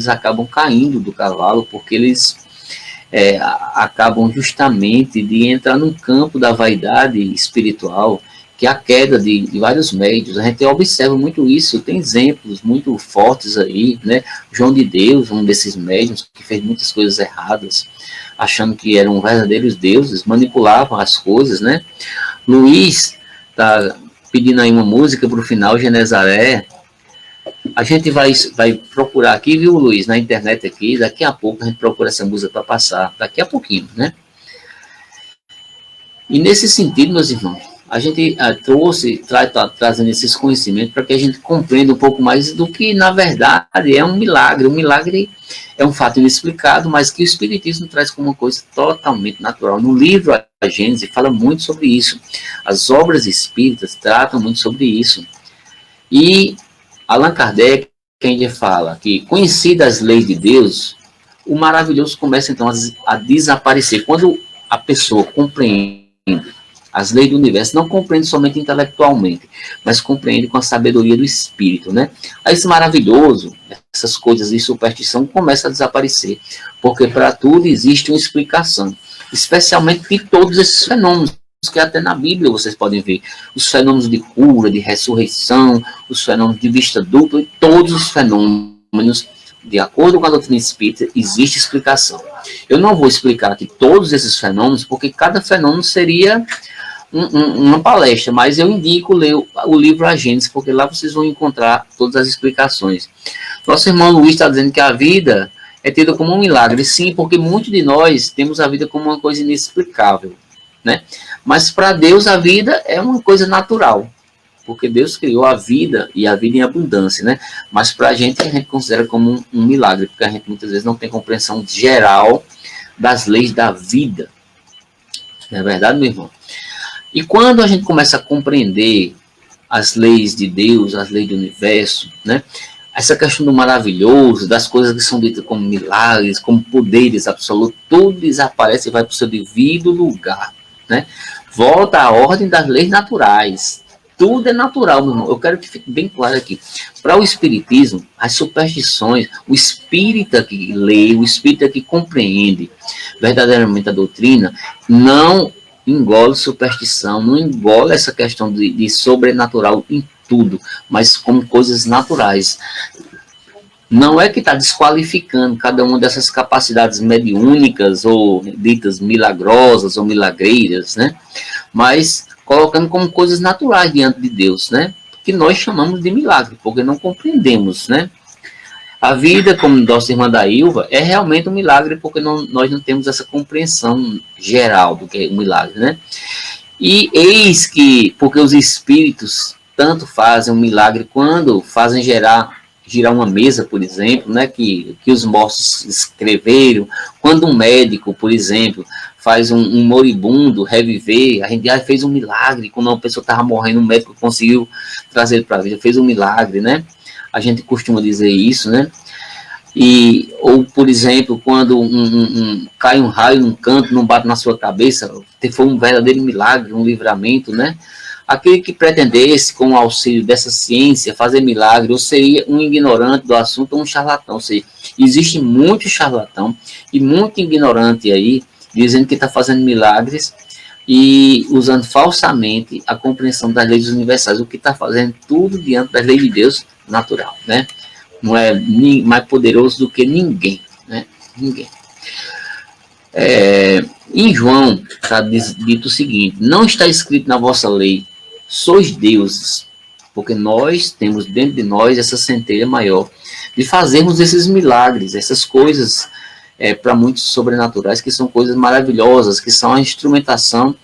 acabam caindo do cavalo, porque eles acabam justamente de entrar no campo da vaidade espiritual, que é a queda de vários médiuns. A gente observa muito isso, tem exemplos muito fortes aí, né? João de Deus, um desses médiuns que fez muitas coisas erradas, achando que eram verdadeiros deuses, manipulavam as coisas, né? Luiz tá pedindo aí uma música para o final, Genezaré. A gente vai procurar aqui, viu, Luiz, na internet aqui, daqui a pouco a gente procura essa música para passar, daqui a pouquinho, né? E nesse sentido, meus irmãos, a gente trazendo esses conhecimentos para que a gente compreenda um pouco mais do que, na verdade, é um milagre. Um milagre é um fato inexplicado, mas que o Espiritismo traz como uma coisa totalmente natural. No livro A Gênese fala muito sobre isso. As obras espíritas tratam muito sobre isso. E Allan Kardec ainda fala que, conhecidas as leis de Deus, o maravilhoso começa então a desaparecer. Quando a pessoa compreende as leis do universo, não compreende somente intelectualmente, mas compreende com a sabedoria do espírito, né? Aí esse maravilhoso, essas coisas de superstição começam a desaparecer, porque para tudo existe uma explicação, especialmente de todos esses fenômenos, que até na Bíblia vocês podem ver, os fenômenos de cura, de ressurreição, os fenômenos de vista dupla, e todos os fenômenos, de acordo com a doutrina espírita, existe explicação. Eu não vou explicar aqui todos esses fenômenos, porque cada fenômeno seria uma palestra, mas eu indico ler o livro A Gênese, porque lá vocês vão encontrar todas as explicações. Nosso irmão Luiz está dizendo que a vida é tida como um milagre. Sim, porque muitos de nós temos a vida como uma coisa inexplicável, né? Mas para Deus a vida é uma coisa natural, porque Deus criou a vida e a vida em abundância, né? Mas para a gente considera como um milagre, porque a gente muitas vezes não tem compreensão geral das leis da vida. Não é verdade, meu irmão? E quando a gente começa a compreender as leis de Deus, as leis do universo, né? Essa questão do maravilhoso, das coisas que são ditas como milagres, como poderes absolutos, tudo desaparece e vai para o seu devido lugar, né? Volta à ordem das leis naturais. Tudo é natural, meu irmão. Eu quero que fique bem claro aqui. Para o espiritismo, as superstições, o espírita que lê, o espírita que compreende verdadeiramente a doutrina, não engole superstição, não engole essa questão de sobrenatural em tudo, mas como coisas naturais. Não é que está desqualificando cada uma dessas capacidades mediúnicas ou ditas milagrosas ou milagreiras, né? Mas colocando como coisas naturais diante de Deus, né? Que nós chamamos de milagre, porque não compreendemos, né? A vida, como nossa irmã da Ilva, é realmente um milagre, porque nós não temos essa compreensão geral do que é um milagre, né? E eis que, porque os espíritos tanto fazem um milagre quando fazem girar uma mesa, por exemplo, né, que os mortos escreveram, quando um médico, por exemplo, faz um moribundo reviver, a gente já fez um milagre, quando uma pessoa estava morrendo, um médico conseguiu trazer para a vida, fez um milagre, né? A gente costuma dizer isso, né? Ou, por exemplo, quando cai um raio num canto, não bate na sua cabeça, foi um verdadeiro milagre, um livramento, né? Aquele que pretendesse, com o auxílio dessa ciência, fazer milagre, ou seria um ignorante do assunto ou um charlatão. Ou seja, existe muito charlatão e muito ignorante aí, dizendo que está fazendo milagres e usando falsamente a compreensão das leis universais, o que está fazendo tudo diante das leis de Deus natural, né? Não é mais poderoso do que ninguém, né? Ninguém. Em João está dito o seguinte: não está escrito na vossa lei, sois deuses, porque nós temos dentro de nós essa centelha maior de fazermos esses milagres, essas coisas para muitos sobrenaturais, que são coisas maravilhosas, que são a instrumentação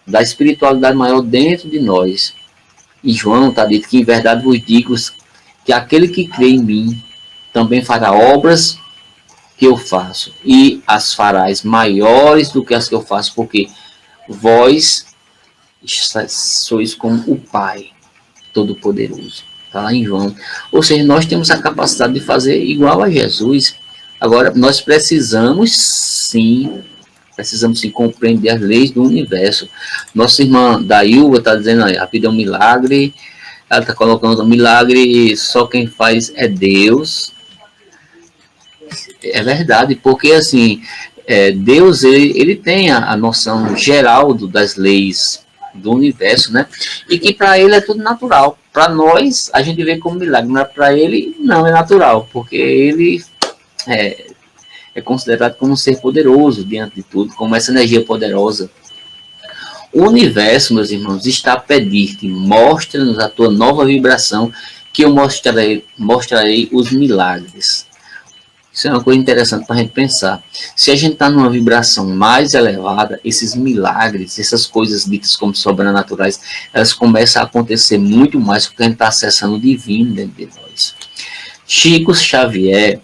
da espiritualidade maior dentro de nós. E João está dito que em verdade vos digo que aquele que crê em mim também fará obras que eu faço, e as farás maiores do que as que eu faço, porque vós sois como o Pai Todo-Poderoso. Está lá em João. Ou seja, nós temos a capacidade de fazer igual a Jesus. Agora, nós precisamos sim compreender as leis do universo. Nossa irmã da Ilva está dizendo aí, a vida é um milagre. Ela está colocando um milagre, só quem faz é Deus. É verdade, porque assim, Deus ele tem a noção geral das leis do universo, né? E que para ele é tudo natural. Para nós, a gente vê como milagre, mas para ele não é natural, porque ele é considerado como um ser poderoso diante de tudo, como essa energia poderosa. O universo, meus irmãos, está a pedir-te, mostra-nos a tua nova vibração, que eu mostrarei os milagres. Isso é uma coisa interessante para a gente pensar. Se a gente está numa vibração mais elevada, esses milagres, essas coisas ditas como sobrenaturais, elas começam a acontecer muito mais porque a gente está acessando o divino dentro de nós. Chico Xavier,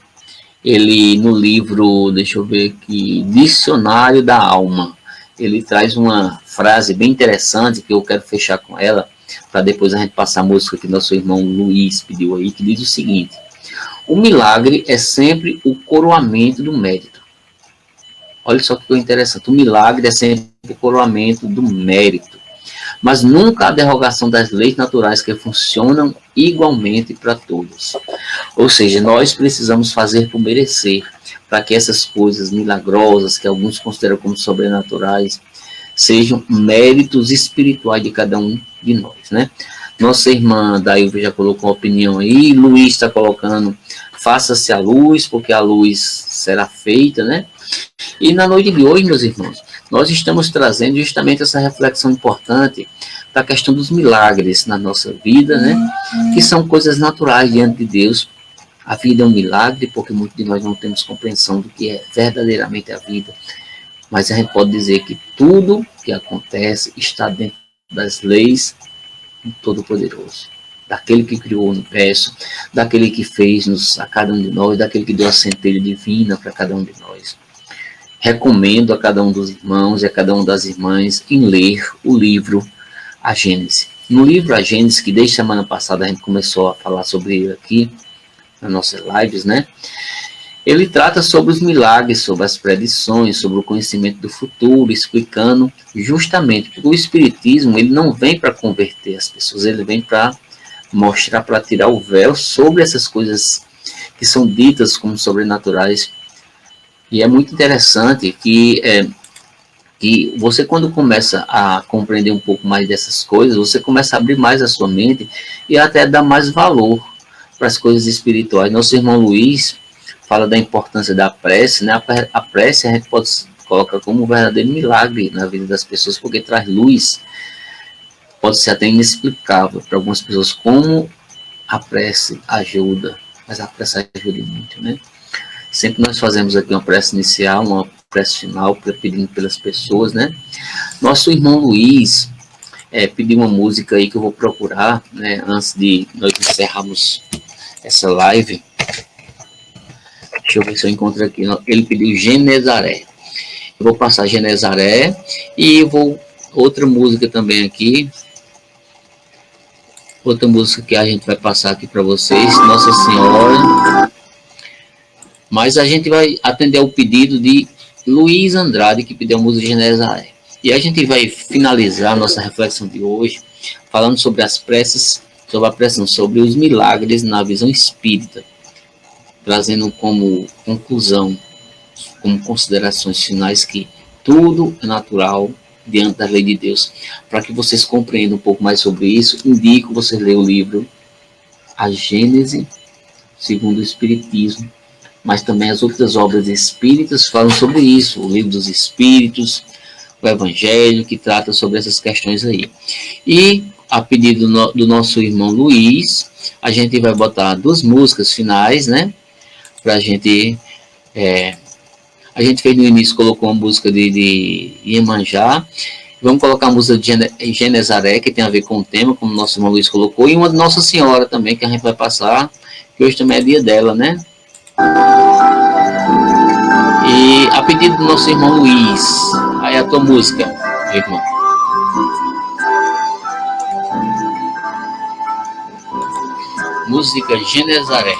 ele no livro, deixa eu ver aqui, Dicionário da Alma, ele traz uma frase bem interessante que eu quero fechar com ela, para depois a gente passar a música que nosso irmão Luiz pediu aí, que diz o seguinte: o milagre é sempre o coroamento do mérito. Olha só que coisa interessante. O milagre é sempre o coroamento do mérito. Mas nunca a derrogação das leis naturais que funcionam igualmente para todos. Ou seja, nós precisamos fazer por merecer, para que essas coisas milagrosas, que alguns consideram como sobrenaturais, sejam méritos espirituais de cada um de nós, né? Nossa irmã Dailva já colocou uma opinião aí, Luiz está colocando, faça-se a luz, porque a luz será feita, né? E na noite de hoje, meus irmãos, nós estamos trazendo justamente essa reflexão importante da questão dos milagres na nossa vida, né? Que são coisas naturais diante de Deus. A vida é um milagre, porque muitos de nós não temos compreensão do que é verdadeiramente a vida. Mas a gente pode dizer que tudo que acontece está dentro das leis do Todo-Poderoso, daquele que criou o universo, daquele que fez-nos a cada um de nós, daquele que deu a centelha divina para cada um de nós. Recomendo a cada um dos irmãos e a cada uma das irmãs em ler o livro A Gênese. No livro A Gênese, que desde semana passada a gente começou a falar sobre ele aqui, nas nossas lives, né? Ele trata sobre os milagres, sobre as predições, sobre o conhecimento do futuro, explicando justamente que o Espiritismo ele não vem para converter as pessoas, ele vem para mostrar, para tirar o véu sobre essas coisas que são ditas como sobrenaturais. E é muito interessante que você, quando começa a compreender um pouco mais dessas coisas, você começa a abrir mais a sua mente e até dar mais valor para as coisas espirituais. Nosso irmão Luiz fala da importância da prece, né? A prece a gente pode colocar como um verdadeiro milagre na vida das pessoas, porque traz luz, pode ser até inexplicável para algumas pessoas como a prece ajuda, mas a prece ajuda muito, né? Sempre nós fazemos aqui uma prece inicial, uma prece final, pedindo pelas pessoas, né? Nosso irmão Luiz pediu uma música aí que eu vou procurar, né? Antes de nós encerrarmos essa live. Deixa eu ver se eu encontro aqui. Ele pediu Genezaré. Eu vou passar Genezaré e vou outra música também aqui. Outra música que a gente vai passar aqui para vocês, Nossa Senhora. Mas a gente vai atender ao pedido de Luiz Andrade, que pediu a música Genezaré. E a gente vai finalizar a nossa reflexão de hoje falando sobre as preces, sobre a pressão, sobre os milagres na visão espírita, trazendo como conclusão, como considerações finais, que tudo é natural diante da lei de Deus. Para que vocês compreendam um pouco mais sobre isso, indico vocês lerem o livro A Gênese, segundo o Espiritismo, mas também as outras obras espíritas falam sobre isso, o Livro dos Espíritos, o Evangelho, que trata sobre essas questões aí. E, a pedido do nosso irmão Luiz, a gente vai botar 2 músicas finais, né? Pra gente... a gente fez no início, colocou uma música de Iemanjá. Vamos colocar a música de Genezaré, que tem a ver com o tema, como o nosso irmão Luiz colocou, e uma de Nossa Senhora também, que a gente vai passar, que hoje também é dia dela, né? E a pedido do nosso irmão Luiz, aí a tua música, meu irmão. Música Genezaré.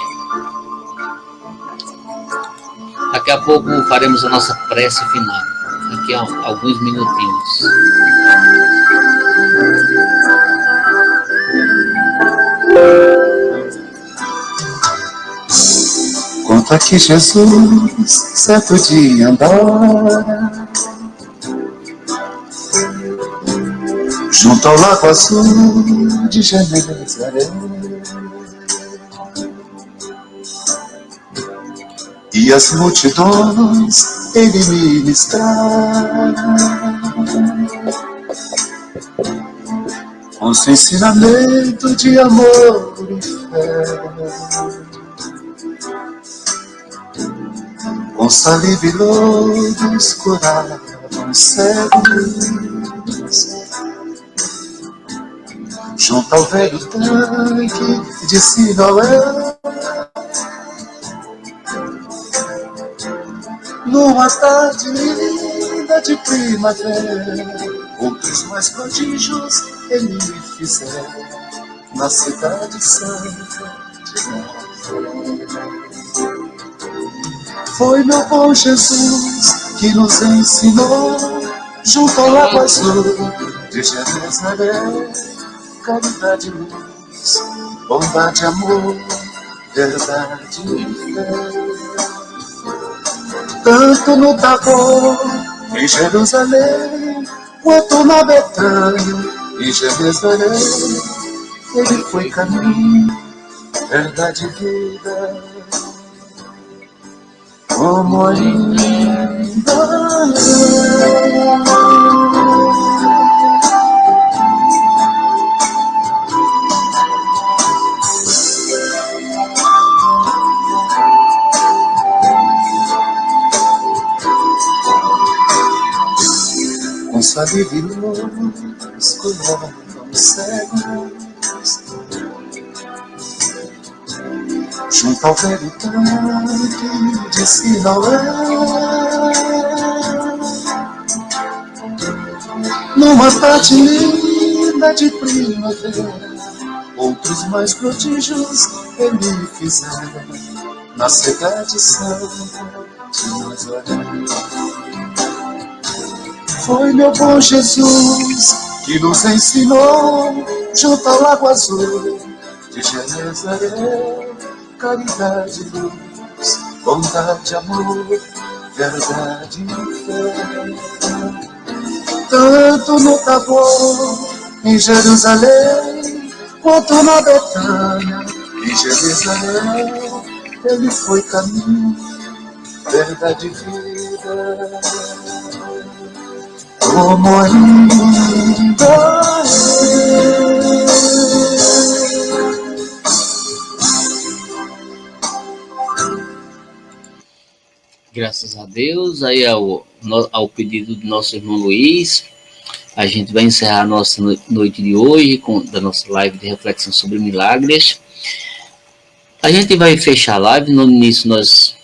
Daqui a pouco faremos a nossa prece final. Daqui a alguns minutinhos. Conta que Jesus, certo dia andara junto ao lago azul de Genezaré, e as multidões ele ministrava com seu ensinamento de amor e fé. com saliva e lodos curavam cegos, junto ao velho tanque de Siloé. Numa tarde linda de primavera, outros mais prodígios ele fizeram na cidade santa de Nazaré. Foi meu bom Jesus que nos ensinou, junto ao lago azul de Jerusalém, caridade, luz, bondade, amor, verdade e fé. Tanto no Tabor, em Jerusalém, quanto na Betânia, em Jerusalém, ele foi caminho, verdade e vida, como ainda com saliva e luz curavam cegos, junto ao velho tanque de Siloé. Numa tarde linda de primavera, outros mais prodígios ele fizeram na cidade santa de Nazaré. Foi meu bom Jesus que nos ensinou, junto ao lago azul de Jerusalém, caridade, luz, bondade, amor, verdade e fé. Tanto no Tabor, em Jerusalém, quanto na Betânia, em Jerusalém, ele foi caminho, verdade e vida, como ainda Graças a Deus, aí ao pedido do nosso irmão Luiz, a gente vai encerrar a nossa noite de hoje, da nossa live de reflexão sobre milagres. A gente vai fechar a live. No início nós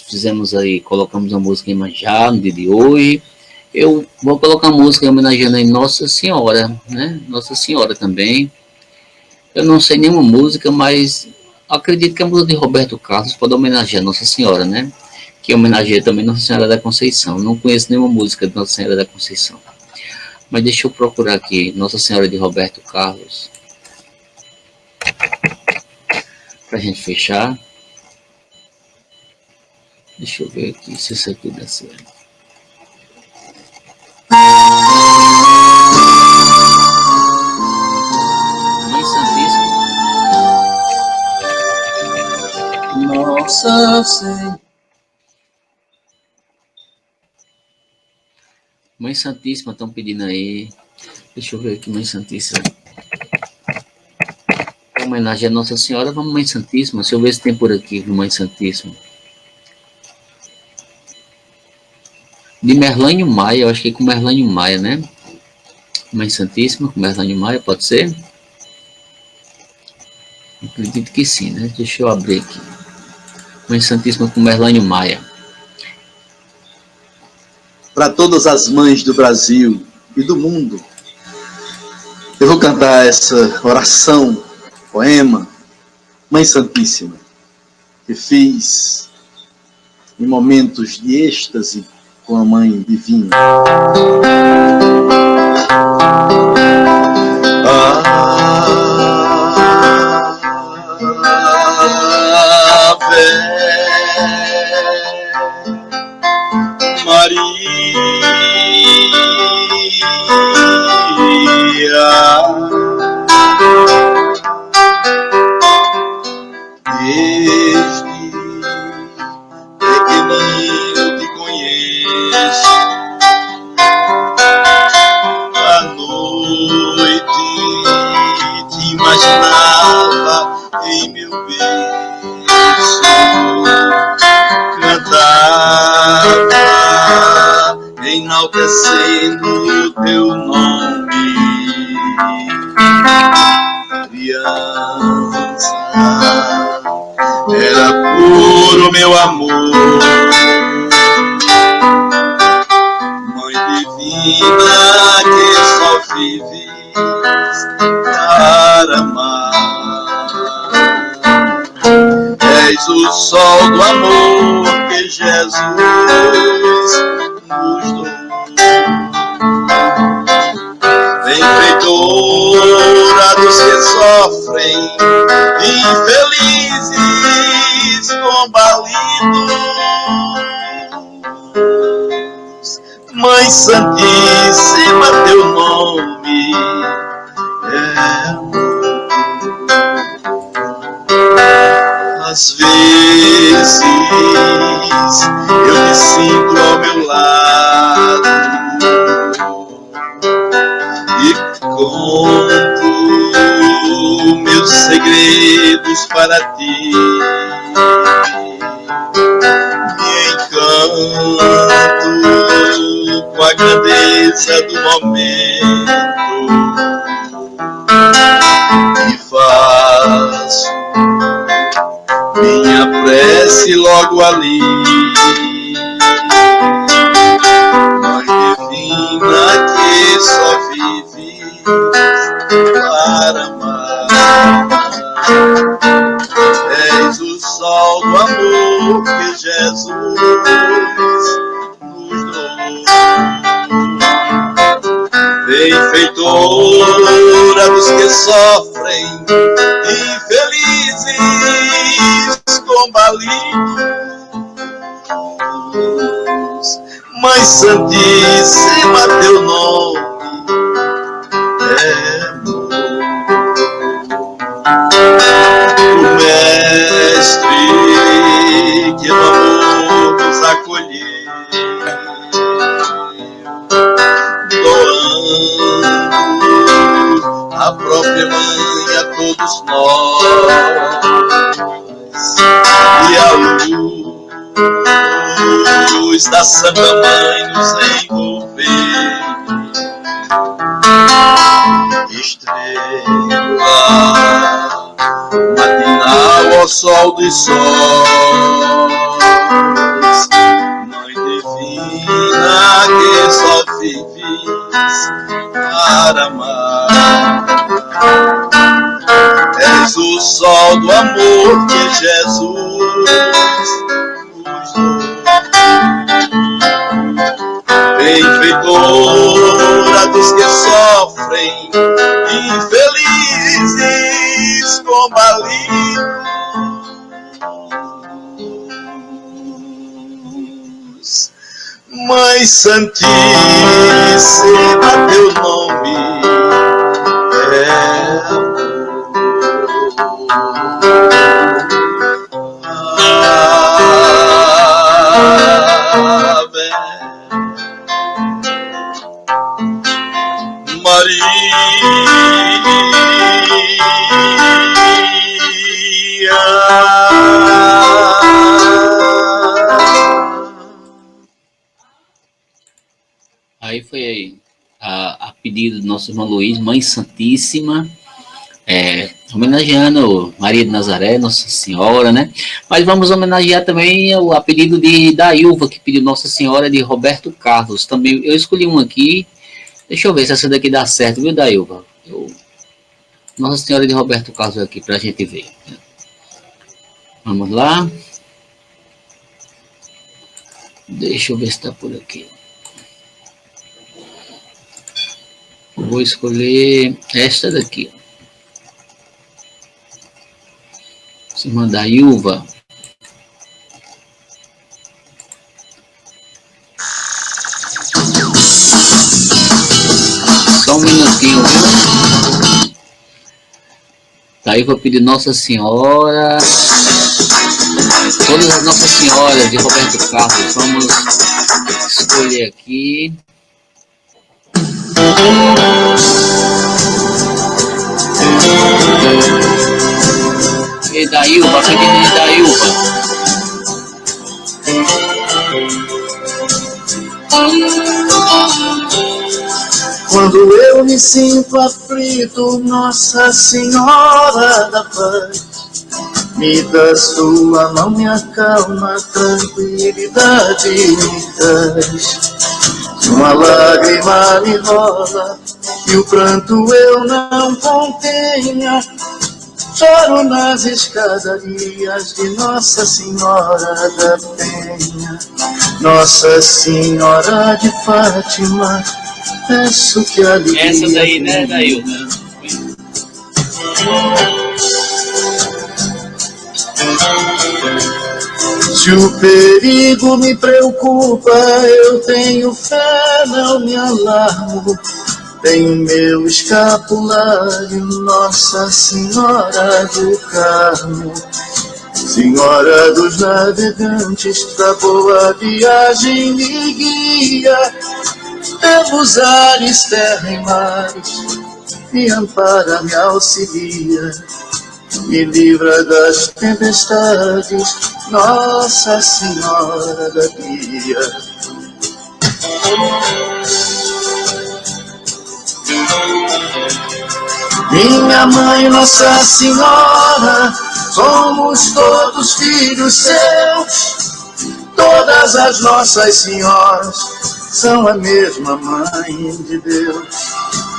fizemos aí, colocamos a música Iemanjá no dia de hoje. Eu vou colocar a música homenageando aí Nossa Senhora, né? Nossa Senhora também. Eu não sei nenhuma música, mas acredito que a música de Roberto Carlos pode homenagear Nossa Senhora, né? Que homenageia também Nossa Senhora da Conceição. Não conheço nenhuma música de Nossa Senhora da Conceição. Mas deixa eu procurar aqui, Nossa Senhora de Roberto Carlos. Pra gente fechar. Deixa eu ver aqui se isso aqui dá certo. Mãe Santíssima. Nossa Senhora. Mãe Santíssima, estão pedindo aí. Deixa eu ver aqui, Mãe Santíssima. Em homenagem a Nossa Senhora, vamos Mãe Santíssima. Deixa eu ver se tem por aqui, Mãe Santíssima. De Merlânio Maia, eu acho que é com Merlânio Maia, né? Mãe Santíssima, com Merlânio Maia, pode ser? Acredito que sim, né? Deixa eu abrir aqui. Mãe Santíssima com Merlânio Maia. Para todas as mães do Brasil e do mundo, eu vou cantar essa oração, poema, Mãe Santíssima, que fiz em momentos de êxtase com a Mãe Divina. Ave Maria, desde pequenino te conheço, à noite te imaginava em meu berço, cantar enaltecendo o teu nome. Criança, era puro meu amor. Mãe divina que só vives para amar. És o sol do amor que Jesus nos deu. Benfeitora dos que sofrem, infelizes, combalidos. Mãe Santíssima, teu nome é amor. Às vezes eu me sinto ao meu lado e conto meus segredos para ti. Me encanto com a grandeza do momento e faço minha prece logo ali. Mãe divina que só vives para amar. És o sol do amor que Jesus nos deu. Benfeitora dos que sofrem, infelizes, combalidos. Mãe Santíssima, teu nome é amor. O Mestre que no amor nos acolheu, doando a própria mãe a todos nós, e a luz da Santa Mãe nos envolveu. Estrela matinal ao sol dos sóis, Mãe divina que só vives para amar. És o sol do amor que Jesus nos deu. Benfeitora dos que sofrem, infelizes, combalidos. Mãe Santíssima, teu nome é amor. Ave Maria. Aí foi a pedido do nosso irmão Luiz, Mãe Santíssima, homenageando Maria de Nazaré, Nossa Senhora, né? Mas vamos homenagear também a pedido da Ilva, que pediu Nossa Senhora, de Roberto Carlos. Também eu escolhi um aqui. Deixa eu ver se essa daqui dá certo, viu, Dailva? Nossa Senhora de Roberto Carlos aqui, pra gente ver. Vamos lá. Deixa eu ver se tá por aqui. Vou escolher esta daqui. Se mandar Ilva. Só um minutinho, viu? Daí vou pedir Nossa Senhora. Todas as Nossas Senhoras de Roberto Carlos. Vamos escolher aqui. E Dailva, pedindo de Dailva. Quando eu me sinto aflito, Nossa Senhora da Paz, me dá sua mão, me acalma, tranquilidade me traz. Se uma lágrima me rola e o pranto eu não contenha, choro nas escadarias de Nossa Senhora da Penha. Nossa Senhora de Fátima, peço que alegria. Essa daí, né, Dailton? Se o perigo me preocupa, eu tenho fé, não me alarmo. Tenho meu escapulário, Nossa Senhora do Carmo. Senhora dos navegantes, da boa viagem me guia pelos ares, terra e mares, me ampara, me auxilia, me livra das tempestades, Nossa Senhora da Guia. Minha mãe, Nossa Senhora, somos todos filhos seus. Todas as nossas senhoras são a mesma mãe de Deus.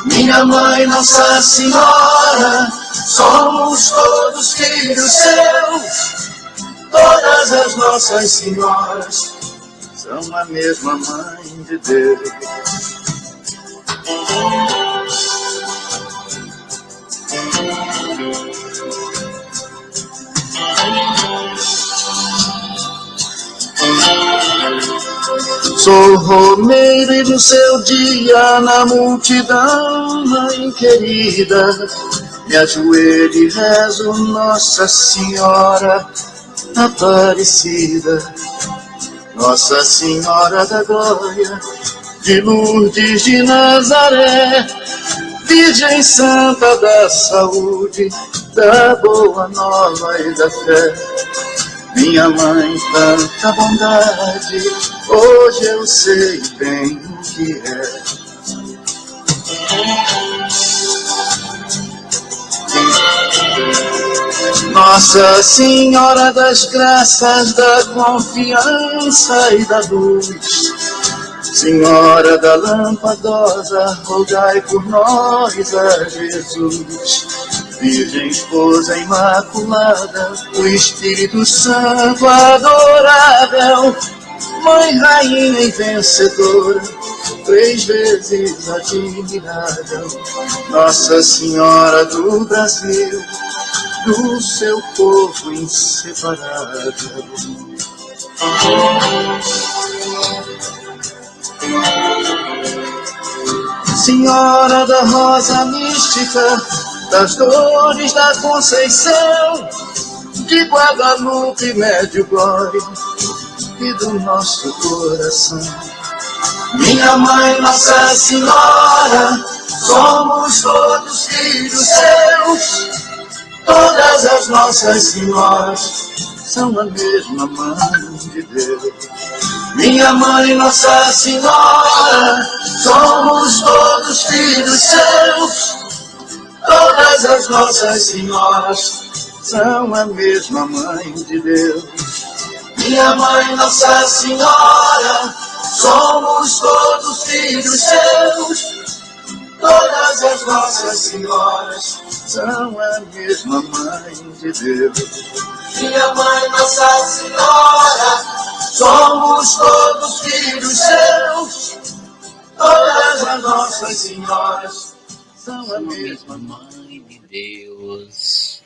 Minha mãe, Nossa Senhora, somos todos filhos seus. Todas as nossas senhoras são a mesma mãe de Deus. Sou romeiro e no seu dia, na multidão, mãe querida, me ajoelho e rezo, Nossa Senhora Aparecida. Nossa Senhora da Glória, de Lourdes de Nazaré, Virgem Santa da Saúde, da Boa Nova e da Fé. Minha mãe, tanta bondade, hoje eu sei bem o que é. Nossa Senhora das Graças, da confiança e da luz, Senhora da Lampadosa, rogai por nós a Jesus. Virgem Esposa Imaculada, o Espírito Santo adorável, Mãe, Rainha e Vencedora, 3 vezes admirável, Nossa Senhora do Brasil, do seu povo inseparável. Senhora da Rosa Mística, das Dores da Conceição, de Guadalupe, Médio Glória e do nosso coração. Minha mãe, Nossa Senhora, somos todos filhos seus. Todas as nossas senhoras são a mesma mãe de Deus. Minha mãe, Nossa Senhora, somos todos filhos seus. Todas as nossas senhoras são a mesma mãe de Deus. Minha mãe, Nossa Senhora, somos todos filhos seus. Todas as nossas senhoras são a mesma mãe de Deus. Minha mãe, Nossa Senhora, somos todos filhos seus. Todas as nossas senhoras são a mesma mãe de Deus.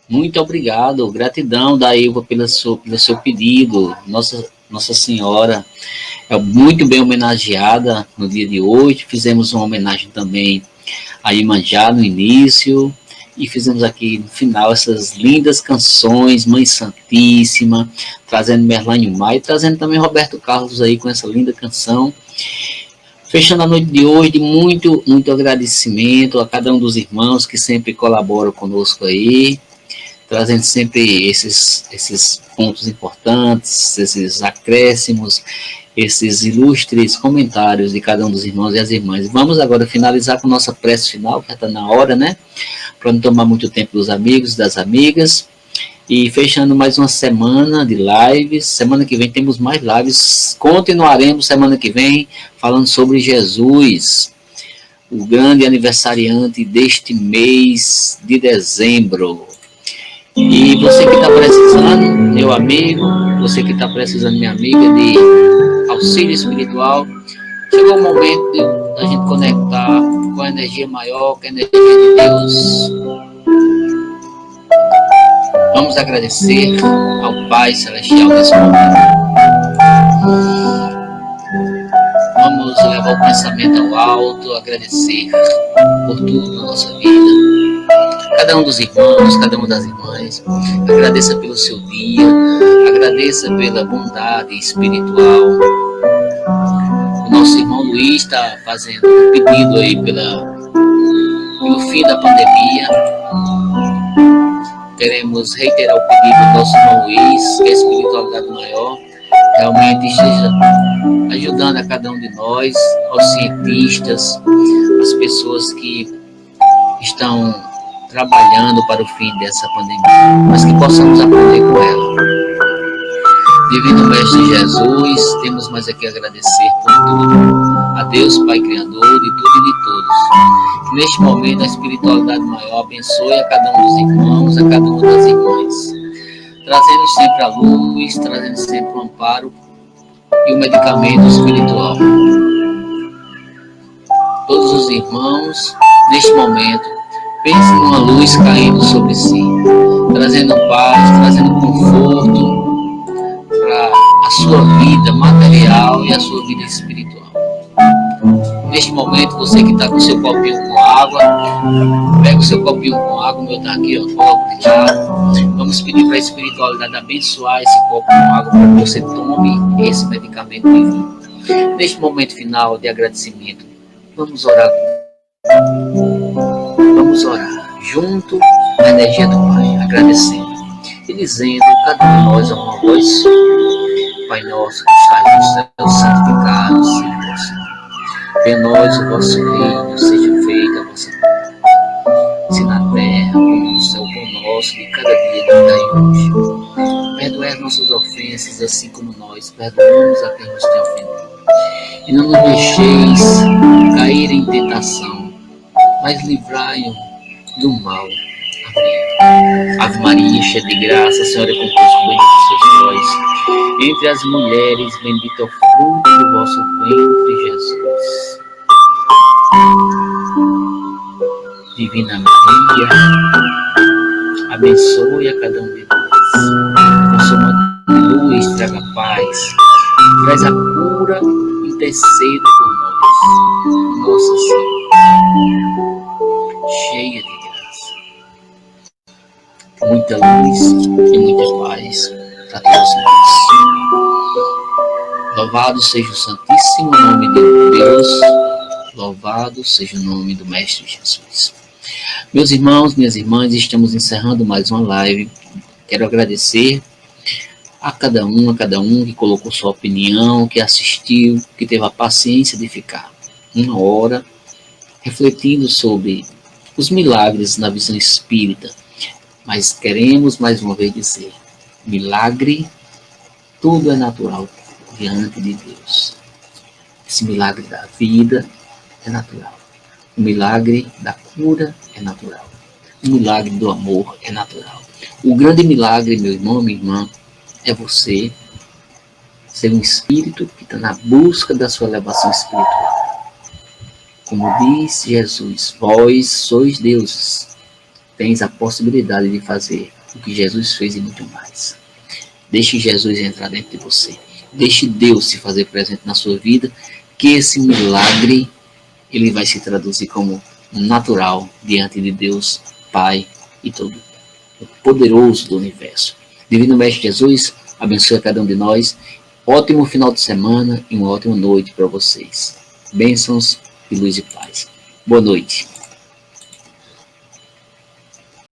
Muito obrigado, gratidão, Dailton, pelo seu pedido. Nossa Senhora é muito bem homenageada no dia de hoje. Fizemos uma homenagem também a Iemanjá no início e fizemos aqui no final essas lindas canções, Mãe Santíssima, trazendo Merlânio Maia e trazendo também Roberto Carlos aí com essa linda canção. Fechando a noite de hoje, muito agradecimento a cada um dos irmãos que sempre colaboram conosco aí, trazendo sempre esses pontos importantes, esses acréscimos, esses ilustres comentários de cada um dos irmãos e as irmãs. Vamos agora finalizar com nossa prece final, que já está na hora, né? Para não tomar muito tempo dos amigos e das amigas. E fechando mais uma semana de lives. Semana que vem temos mais lives. Continuaremos semana que vem falando sobre Jesus, o grande aniversariante deste mês de dezembro. E você que está precisando, meu amigo, você que está precisando, minha amiga, de auxílio espiritual, chegou o momento de a gente conectar com a energia maior, com a energia de Deus. Vamos agradecer ao Pai Celestial nesse momento. Vamos levar o pensamento ao alto, agradecer por tudo na nossa vida. Cada um dos irmãos, cada uma das irmãs, agradeça pelo seu dia, agradeça pela bondade espiritual. O nosso irmão Luiz está fazendo um pedido aí pelo fim da pandemia. Queremos reiterar o pedido do nosso irmão Luiz, que a espiritualidade maior realmente esteja ajudando a cada um de nós, aos cientistas, as pessoas que estão trabalhando para o fim dessa pandemia, mas que possamos aprender com ela. Divino Mestre Jesus, temos mais aqui a agradecer por tudo. A Deus, Pai Criador de tudo e de todos. Que neste momento a espiritualidade maior abençoe a cada um dos irmãos, a cada uma das irmãs, trazendo sempre a luz, trazendo sempre o amparo e o medicamento espiritual. Todos os irmãos, neste momento, pensem numa luz caindo sobre si, trazendo paz, trazendo conforto para a sua vida material e a sua vida espiritual. Neste momento, você que está com seu copinho com água, pega o seu copinho com água, o meu está aqui, ó, coloca de lado. Vamos pedir para a espiritualidade abençoar esse copo com água para que você tome esse medicamento divino. Neste momento final de agradecimento, vamos orar. Vamos orar junto à energia do Pai, agradecendo e dizendo, cada um de nós, a uma voz: Pai nosso que estás no céu, santificado seja o vosso nome. Venha a nós o vosso reino, seja feita a vossa vontade, se na terra como no céu. Pão nosso de cada dia nos dai hoje. Perdoai as nossas ofensas, assim como nós perdoamos a quem nos tem ofendido. E não nos deixeis cair em tentação, mas livrai-nos do mal. Amém. Ave Maria, cheia de graça, a Senhora é convosco, bendita sois vós entre as mulheres, bendito é o fruto do vosso ventre, Jesus. Divina Maria, abençoe a cada um de nós. Consuma de luz, traga paz, traz a cura, interceda por nós. Nossa Senhora, cheia de graça, muita luz e muita paz para todos nós. Louvado seja o santíssimo nome de Deus, louvado seja o nome do Mestre Jesus. Meus irmãos, minhas irmãs, estamos encerrando mais uma live. Quero agradecer a cada um que colocou sua opinião, que assistiu, que teve a paciência de ficar uma hora refletindo sobre os milagres na visão espírita. Mas queremos mais uma vez dizer, milagre, tudo é natural diante de Deus. Esse milagre da vida é natural. O milagre da cura é natural. O milagre do amor é natural. O grande milagre, meu irmão, minha irmã, é você ser um espírito que está na busca da sua elevação espiritual. Como diz Jesus, vós sois deuses. Tens a possibilidade de fazer o que Jesus fez e muito mais. Deixe Jesus entrar dentro de você. Deixe Deus se fazer presente na sua vida, que esse milagre ele vai se traduzir como natural diante de Deus, Pai e todo o poderoso do universo. Divino Mestre Jesus, abençoe a cada um de nós. Ótimo final de semana e uma ótima noite para vocês. Bênçãos e luz e paz. Boa noite.